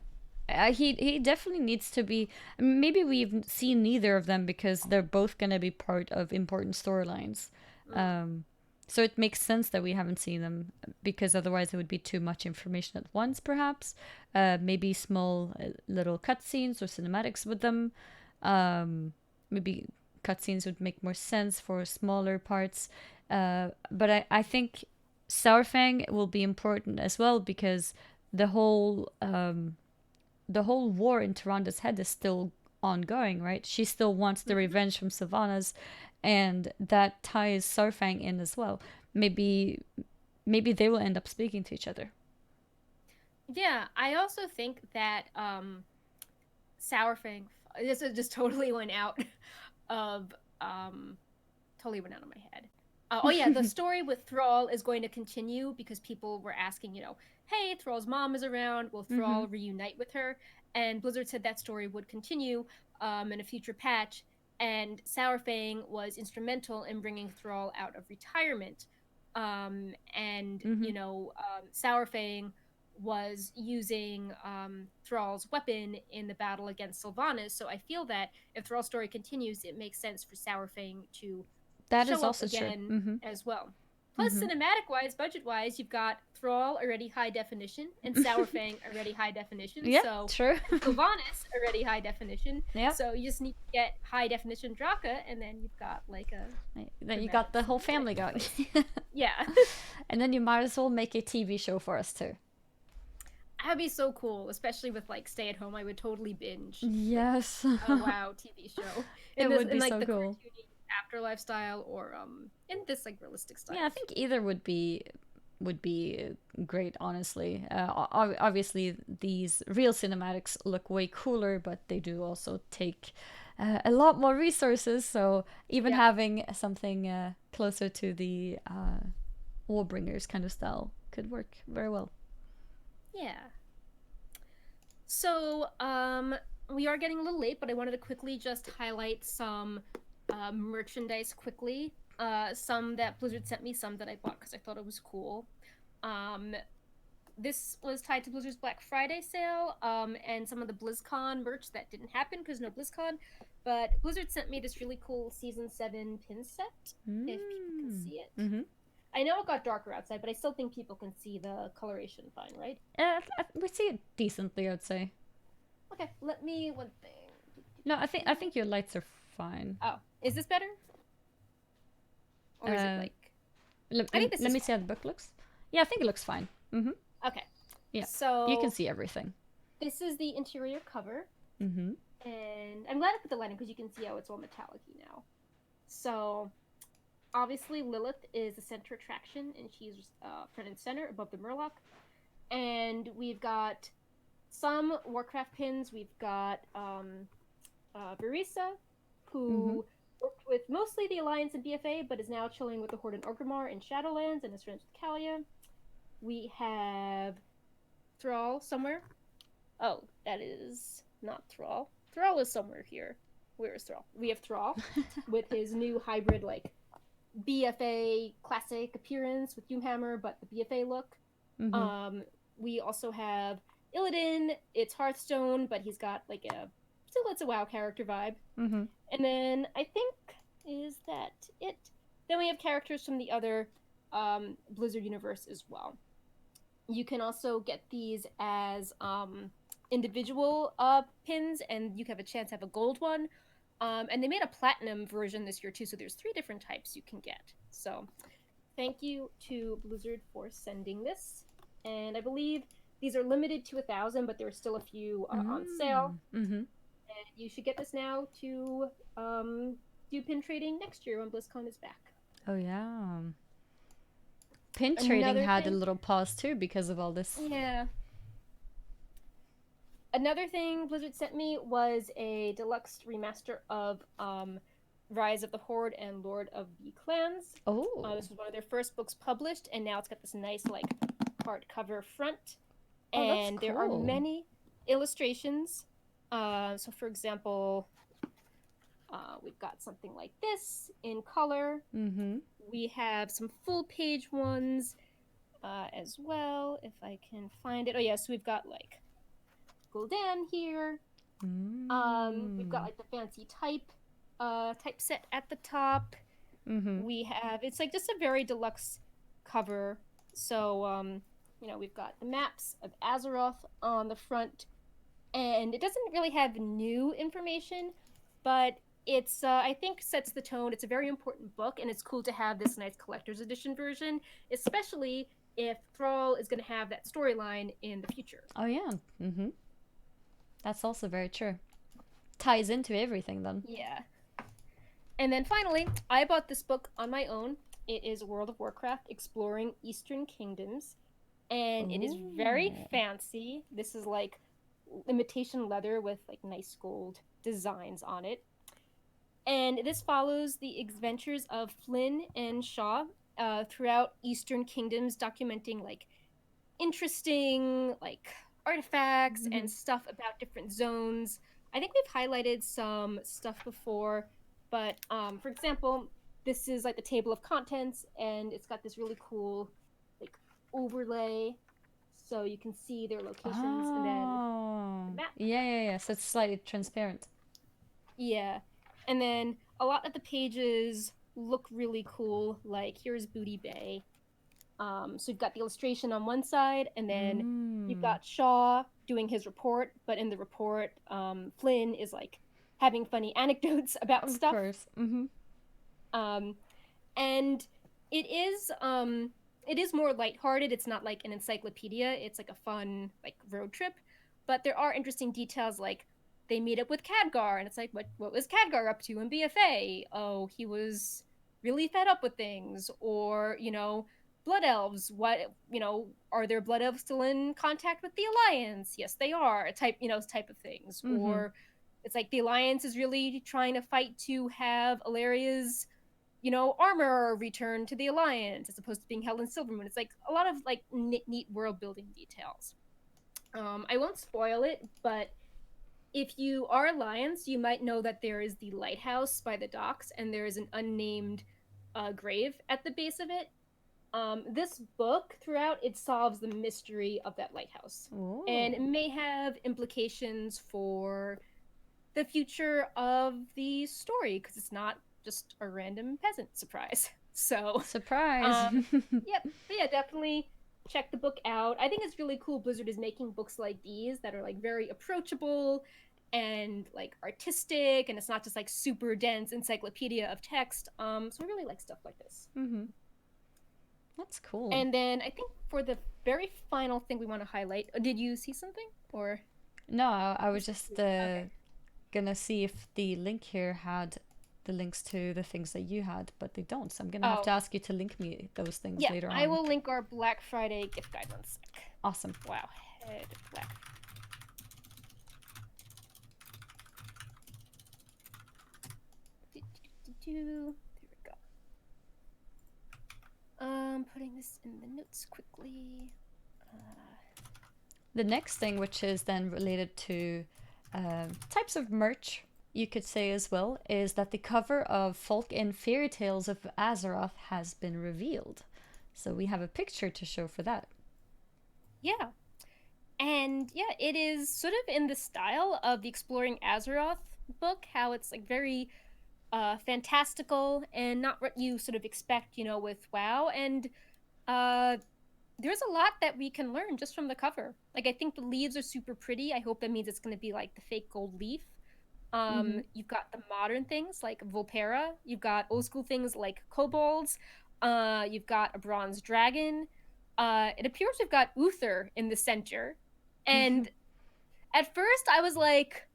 Speaker 1: He definitely needs to be. Maybe we've seen neither of them because they're both gonna be part of important storylines. So it makes sense that we haven't seen them, because otherwise it would be too much information at once, perhaps. Maybe small little cutscenes or cinematics with them. Maybe cutscenes would make more sense for smaller parts. But I think Saurfang will be important as well, because the whole war in Tyranda's head is still ongoing, right? She still wants the revenge from Sylvanas, and that ties Saurfang in as well. Maybe they will end up speaking to each other.
Speaker 2: Yeah, I also think that Saurfang, this just totally went out of my head. Oh yeah, the story with Thrall is going to continue because people were asking, hey, Thrall's mom is around, will Thrall reunite with her? And Blizzard said that story would continue in a future patch, and Saurfang was instrumental in bringing Thrall out of retirement. Saurfang was using Thrall's weapon in the battle against Sylvanas, so I feel that if Thrall's story continues, it makes sense for Saurfang to show up again as well. Plus, cinematic-wise, budget-wise, you've got Thrall already high definition and Sourfang already high definition.
Speaker 1: Yeah,
Speaker 2: so
Speaker 1: true.
Speaker 2: Sylvanas already high definition.
Speaker 1: Yep.
Speaker 2: So you just need to get high definition Draka, and then you've got like a.
Speaker 1: Then you got the whole family going.
Speaker 2: Yeah.
Speaker 1: And then you might as well make a TV show for us too.
Speaker 2: That'd be so cool, especially with like stay at home. I would totally binge.
Speaker 1: Yes.
Speaker 2: Like, a WoW TV show.
Speaker 1: It would be
Speaker 2: like
Speaker 1: so
Speaker 2: the
Speaker 1: cool.
Speaker 2: cartoony afterlife style, or in this like realistic style.
Speaker 1: Yeah, I think either would be great. Honestly, obviously these real cinematics look way cooler, but they do also take a lot more resources. So even having something closer to the Warbringers kind of style could work very well.
Speaker 2: Yeah. So, we are getting a little late, but I wanted to quickly just highlight some merchandise quickly. Some that Blizzard sent me, some that I bought because I thought it was cool. This was tied to Blizzard's Black Friday sale, and some of the BlizzCon merch that didn't happen because no BlizzCon. But Blizzard sent me this really cool Season 7 pin set, if people can see it.
Speaker 1: Mm-hmm.
Speaker 2: I know it got darker outside, but I still think people can see the coloration fine, right?
Speaker 1: We see it decently, I'd say.
Speaker 2: Okay, let me one thing.
Speaker 1: No, I think your lights are fine.
Speaker 2: Oh, is this better? Or is it like?
Speaker 1: Let me see how the book looks. Yeah, I think it looks fine. Mm-hmm.
Speaker 2: Okay.
Speaker 1: Yeah.
Speaker 2: So
Speaker 1: you can see everything.
Speaker 2: This is the interior cover.
Speaker 1: Mm-hmm.
Speaker 2: And I'm glad I put the lighting because you can see how it's all metallic-y now. So obviously Lilith is the center attraction, and she's front and center above the Murloc. And we've got some Warcraft pins. We've got Verisa, who worked with mostly the Alliance and BFA, but is now chilling with the Horde and Orgrimmar in Shadowlands and is friends with Kalia. We have Thrall somewhere. Oh, that is not Thrall. Thrall is somewhere here. Where is Thrall? We have Thrall with his new hybrid, like, BFA classic appearance with Doomhammer, but the BFA look. We also have Illidan. It's Hearthstone, but he's got like it's a WoW character vibe. And then I think is that it. Then we have characters from the other Blizzard universe as well. You can also get these as individual pins, and you have a chance to have a gold one. And they made a platinum version this year too, so there's 3 different types you can get. So thank you to Blizzard for sending this. And I believe these are limited to 1,000, but there are still a few on sale. And you should get this now to do pin trading next year when BlizzCon is back.
Speaker 1: Oh yeah. Pin trading had a little pause too because of all this.
Speaker 2: Yeah. Another thing Blizzard sent me was a deluxe remaster of Rise of the Horde and Lord of the Clans.
Speaker 1: Oh.
Speaker 2: This was one of their first books published, and now it's got this nice like hardcover front.
Speaker 1: Oh, that's
Speaker 2: and there are
Speaker 1: cool.
Speaker 2: many illustrations. So for example, we've got something like this in color. We have some full page ones as well, if I can find it. Oh yeah, so we've got like Gul'dan here. We've got like the fancy typeset at the top. We have, it's like just a very deluxe cover. So we've got the maps of Azeroth on the front, and it doesn't really have new information, but it's I think sets the tone. It's a very important book, and it's cool to have this nice collector's edition version, especially if Thrall is going to have that storyline in the future.
Speaker 1: Oh yeah. That's also very true. Ties into everything then.
Speaker 2: Yeah. And then finally, I bought this book on my own. It is World of Warcraft Exploring Eastern Kingdoms. And it is very fancy. This is like imitation leather with like nice gold designs on it. And this follows the adventures of Flynn and Shaw throughout Eastern Kingdoms, documenting like interesting like artifacts and stuff about different zones. I think we've highlighted some stuff before, but for example, this is like the table of contents, and it's got this really cool like overlay, so you can see their locations and then the map.
Speaker 1: Yeah. So it's slightly transparent.
Speaker 2: Yeah, and then a lot of the pages look really cool. Like here's Booty Bay, So you've got the illustration on one side, and then you've got Shaw doing his report, but in the report, Flynn is like having funny anecdotes about
Speaker 1: Of
Speaker 2: stuff.
Speaker 1: course.
Speaker 2: And it is more lighthearted. It's not like an encyclopedia. It's like a fun like road trip, but there are interesting details like they meet up with Khadgar, and it's like what was Khadgar up to in BFA? Oh, he was really fed up with things, or blood elves. What are there blood elves still in contact with the Alliance? Yes, they are. Type of things, or it's like the Alliance is really trying to fight to have Alaria's armor returned to the Alliance as opposed to being held in Silvermoon. It's like a lot of like neat world building details. I won't spoil it, but if you are Alliance, you might know that there is the lighthouse by the docks, and there is an unnamed grave at the base of it. This book, throughout, it solves the mystery of that lighthouse.
Speaker 1: Ooh.
Speaker 2: And it may have implications for the future of the story, because it's not just a random peasant surprise. So
Speaker 1: surprise.
Speaker 2: Yep. But yeah, definitely check the book out. I think it's really cool Blizzard is making books like these that are like very approachable and like artistic, and it's not just like super dense encyclopedia of text. So I really like stuff like this.
Speaker 1: That's cool.
Speaker 2: And then I think for the very final thing we want to highlight, did you see something or?
Speaker 1: No, I was just gonna see if the link here had the links to the things that you had, but they don't, so I'm gonna have to ask you to link me those things later on.
Speaker 2: I will link our Black Friday gift guide one sec.
Speaker 1: Awesome.
Speaker 2: Wowhead Black. There we go. Putting this in the notes quickly.
Speaker 1: The next thing, which is then related to types of merch, you could say as well, is that the cover of Folk in Fairy Tales of Azeroth has been revealed. So we have a picture to show for that.
Speaker 2: Yeah. And yeah, it is sort of in the style of the Exploring Azeroth book, how it's like very fantastical and not what you sort of expect, with WoW. And there's a lot that we can learn just from the cover. Like, I think the leaves are super pretty. I hope that means it's going to be like the fake gold leaf. You've got the modern things like Volpera. You've got old school things like kobolds. You've got a bronze dragon. It appears we've got Uther in the center. And at first I was like,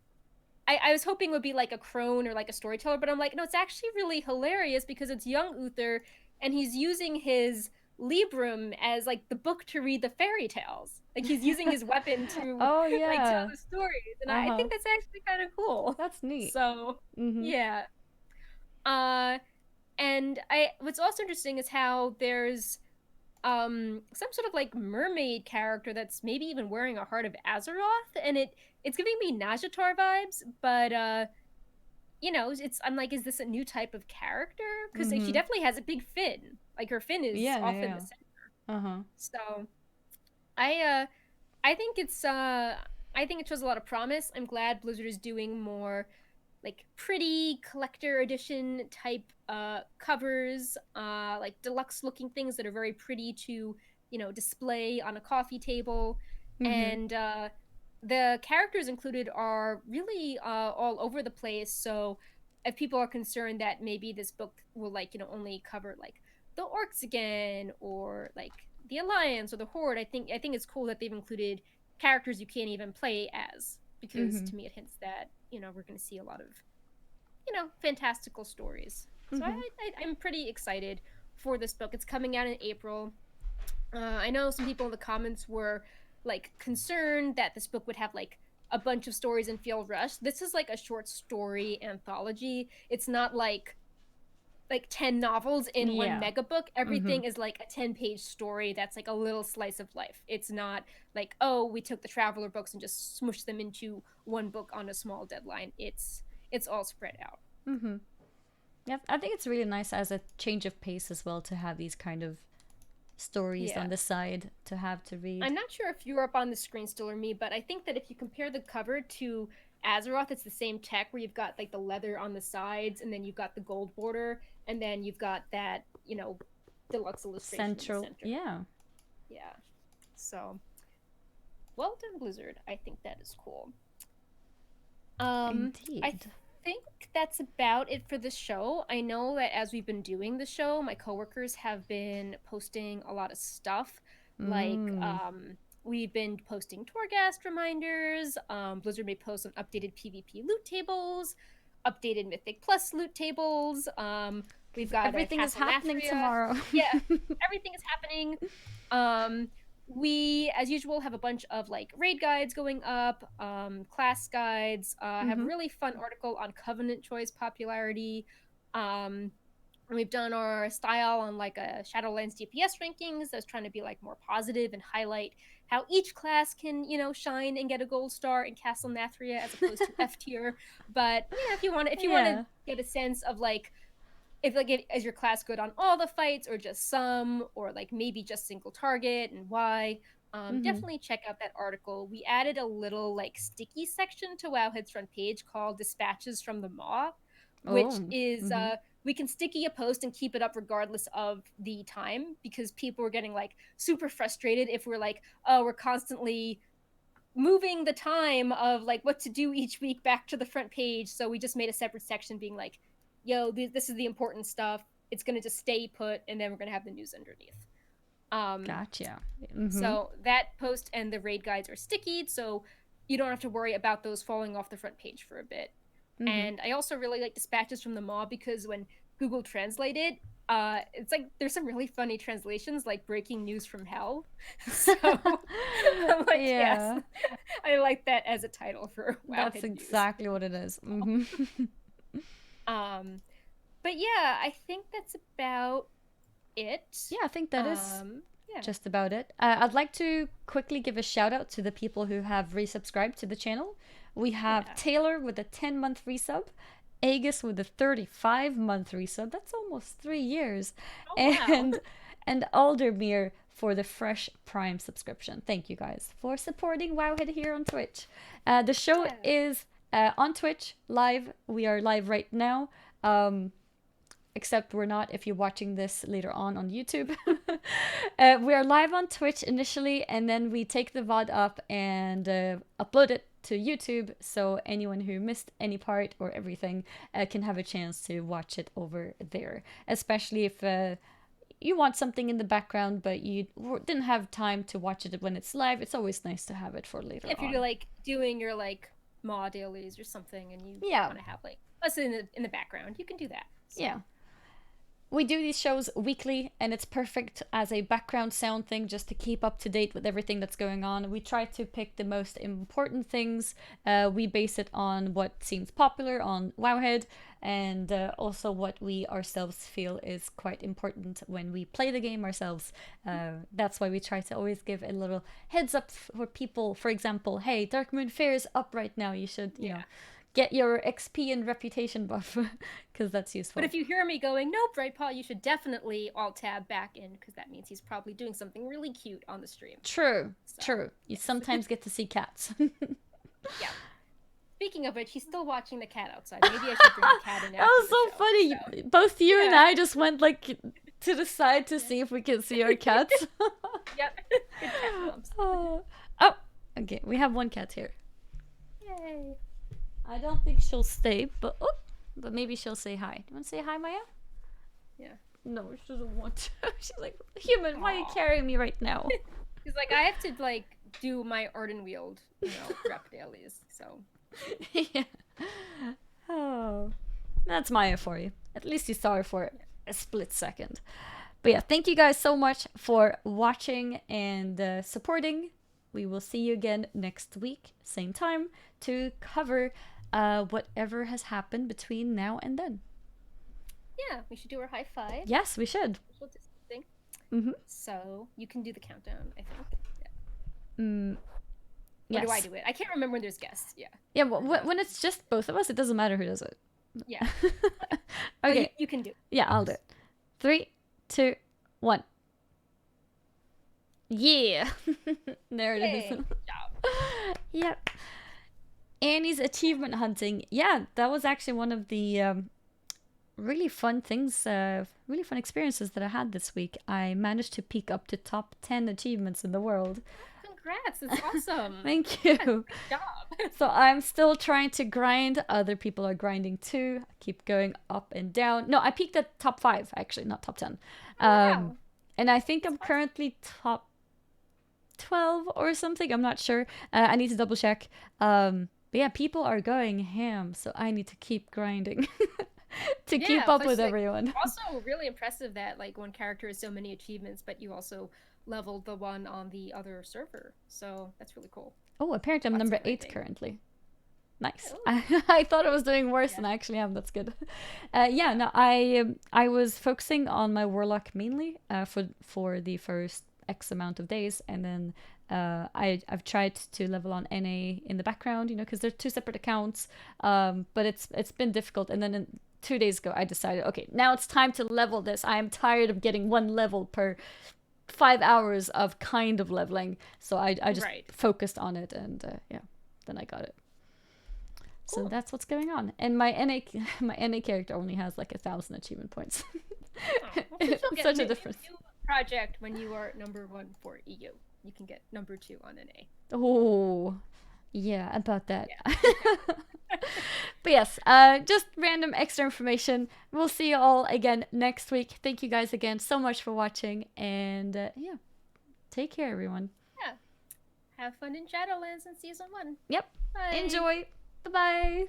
Speaker 2: I was hoping it would be like a crone or like a storyteller, but I'm like, no, it's actually really hilarious because it's young Uther and he's using his Librum as like the book to read the fairy tales. Like he's using his weapon to like tell the stories. And I think that's actually kind of cool.
Speaker 1: That's neat.
Speaker 2: So yeah. And what's also interesting is how there's some sort of like mermaid character that's maybe even wearing a Heart of Azeroth, and it's giving me Najatar vibes, but I'm like, is this a new type of character? Because she definitely has a big fin. Like her fin is off in the center. So I think it shows a lot of promise. I'm glad Blizzard is doing more like pretty collector edition type covers, like deluxe looking things that are very pretty to display on a coffee table. And the characters included are really all over the place. So if people are concerned that maybe this book will only cover like the orcs again, or like the Alliance or the Horde, I think it's cool that they've included characters you can't even play as, because to me it hints that we're going to see a lot of fantastical stories. So I'm pretty excited for this book. It's coming out in April. I know some people in the comments were like concerned that this book would have like a bunch of stories and feel rushed. This is like a short story anthology. It's not like 10 novels in one mega book. Everything is like a 10-page story that's like a little slice of life. It's not like, oh, we took the Traveler books and just smushed them into one book on a small deadline. It's all spread out.
Speaker 1: Yeah, I think it's really nice as a change of pace as well to have these kind of stories on the side to have to read.
Speaker 2: I'm not sure if you're up on the screen still or me, but I think that if you compare the cover to Azeroth, it's the same tech where you've got like the leather on the sides, and then you've got the gold border, and then you've got that deluxe illustration
Speaker 1: Central.
Speaker 2: in the center.
Speaker 1: Yeah.
Speaker 2: Yeah. So, well done, Blizzard. I think that is cool.
Speaker 1: Indeed.
Speaker 2: I think that's about it for the show. I know that as we've been doing the show, my coworkers have been posting a lot of stuff. Like, we've been posting Torghast reminders. Blizzard may post some updated PvP loot tables, updated Mythic Plus loot tables. We've got
Speaker 1: everything is
Speaker 2: Castle
Speaker 1: happening
Speaker 2: Nathria.
Speaker 1: tomorrow.
Speaker 2: Yeah, everything is happening. We, as usual, have a bunch of like raid guides going up, class guides. Have a really fun article on Covenant choice popularity. We've done our style on like a Shadowlands DPS rankings. That's trying to be like more positive and highlight how each class can, you know, shine and get a gold star in Castle Nathria as opposed to F tier. But yeah, if you want to get a sense of like, is your class good on all the fights or just some, or like maybe just single target and why, definitely check out that article. We added a little like sticky section to Wowhead's front page called Dispatches from the Maw, which is we can sticky a post and keep it up regardless of the time, because people were getting like super frustrated if we're like, oh, we're constantly moving the time of like what to do each week back to the front page. So we just made a separate section being like, yo, this is the important stuff. It's going to just stay put, and then we're going to have the news underneath.
Speaker 1: Gotcha.
Speaker 2: So that post and the raid guides are stickied, so you don't have to worry about those falling off the front page for a bit. And I also really like Dispatches from the Maw, because when Google translated, it's like there's some really funny translations, like breaking news from hell. So I'm like, yes, I like that as a title for Wowhead
Speaker 1: That's exactly what it is.
Speaker 2: But yeah, I think that's about it.
Speaker 1: Yeah, I think that is just about it. I'd like to quickly give a shout out to the people who have resubscribed to the channel. We have Taylor with a 10-month resub, Aegis with a 35-month resub. That's almost 3 years. And Aldermere for the fresh Prime subscription. Thank you guys for supporting Wowhead here on Twitch. The show is on Twitch live. We are live right now. Except we're not if you're watching this later on YouTube. We are live on Twitch initially, and then we take the VOD up and upload it to YouTube, so anyone who missed any part or everything can have a chance to watch it over there. Especially if you want something in the background, but you didn't have time to watch it when it's live. It's always nice to have it for later on.
Speaker 2: If you're like doing your like Maw dailies or something, and you want to have like us in the background, you can do that. So.
Speaker 1: Yeah. We do these shows weekly, and it's perfect as a background sound thing just to keep up to date with everything that's going on. We try to pick the most important things. We base it on what seems popular on Wowhead, and also what we ourselves feel is quite important when we play the game ourselves. That's why we try to always give a little heads up for people. For example, hey, Darkmoon Fair is up right now. You should, you know, get your XP and reputation buff, because that's useful.
Speaker 2: But if you hear me going, no, Brightpaw, you should definitely alt-tab back in, because that means he's probably doing something really cute on the stream.
Speaker 1: True. You sometimes get to see cats.
Speaker 2: Yeah. Speaking of which, he's still watching the cat outside. Maybe I should bring the cat in.
Speaker 1: That was so funny. So. Both you and I just went like to the side to see if we could see our cats.
Speaker 2: Yep. Good cat moms.
Speaker 1: Oh, okay. We have one cat here.
Speaker 2: Yay.
Speaker 1: I don't think she'll stay, but maybe she'll say hi. Do you want to say hi, Maya?
Speaker 2: Yeah.
Speaker 1: No, she doesn't want to. She's like, human, why are you carrying me right now?
Speaker 2: She's like, I have to like do my Ardenweald, rep dailies. So.
Speaker 1: Yeah. Oh, that's Maya for you. At least you saw her for a split second. But yeah, thank you guys so much for watching and supporting. We will see you again next week, same time, to cover whatever has happened between now and then.
Speaker 2: Yeah, we should do our high five.
Speaker 1: Yes, we should.
Speaker 2: So you can do the countdown, I think.
Speaker 1: Yes.
Speaker 2: Or do I do it? I can't remember when there's guests. Yeah.
Speaker 1: Yeah, well, when it's just both of us, it doesn't matter who does it.
Speaker 2: Yeah.
Speaker 1: Okay.
Speaker 2: You can do it.
Speaker 1: Yeah, I'll do it. 3, 2, 1. Yeah. There it is.
Speaker 2: Good job.
Speaker 1: Yep. Annie's achievement hunting. Yeah, that was actually one of the really fun things, really fun experiences that I had this week. I managed to peak up to top 10 achievements in the world.
Speaker 2: Congrats, it's awesome.
Speaker 1: Thank you.
Speaker 2: Good job.
Speaker 1: So I'm still trying to grind. Other people are grinding too. I keep going up and down. No, I peaked at top 5 actually, not top 10.
Speaker 2: Wow.
Speaker 1: And I think I'm currently top 12 or something. I'm not sure. I need to double check. But yeah, people are going ham, so I need to keep grinding to keep up with everyone.
Speaker 2: Also, really impressive that like one character has so many achievements, but you also leveled the one on the other server. So that's really cool.
Speaker 1: Oh, apparently I'm
Speaker 2: Lots
Speaker 1: number
Speaker 2: of
Speaker 1: 8
Speaker 2: grinding.
Speaker 1: currently. Nice.
Speaker 2: Oh.
Speaker 1: I thought I was doing worse than I actually am. That's good. Yeah, no, I was focusing on my warlock mainly for the first X amount of days, and then I've tried to level on NA in the background, you know, because they're 2 separate accounts. But it's been difficult, and then 2 days ago I decided, okay, now it's time to level this. I am tired of getting 1 level per 5 hours of kind of leveling, so I just focused on it, and yeah, then I got it.
Speaker 2: Cool.
Speaker 1: So that's what's going on, and my NA character only has like 1,000 achievement points. It's such a difference.
Speaker 2: New project when you are number 1 for EU, you can get number 2 on NA.
Speaker 1: Oh, yeah, about that. Yeah. But yes, just random extra information. We'll see you all again next week. Thank you guys again so much for watching, and yeah, take care, everyone.
Speaker 2: Yeah, have fun in Shadowlands in season 1.
Speaker 1: Yep.
Speaker 2: Bye.
Speaker 1: Enjoy. Bye-bye.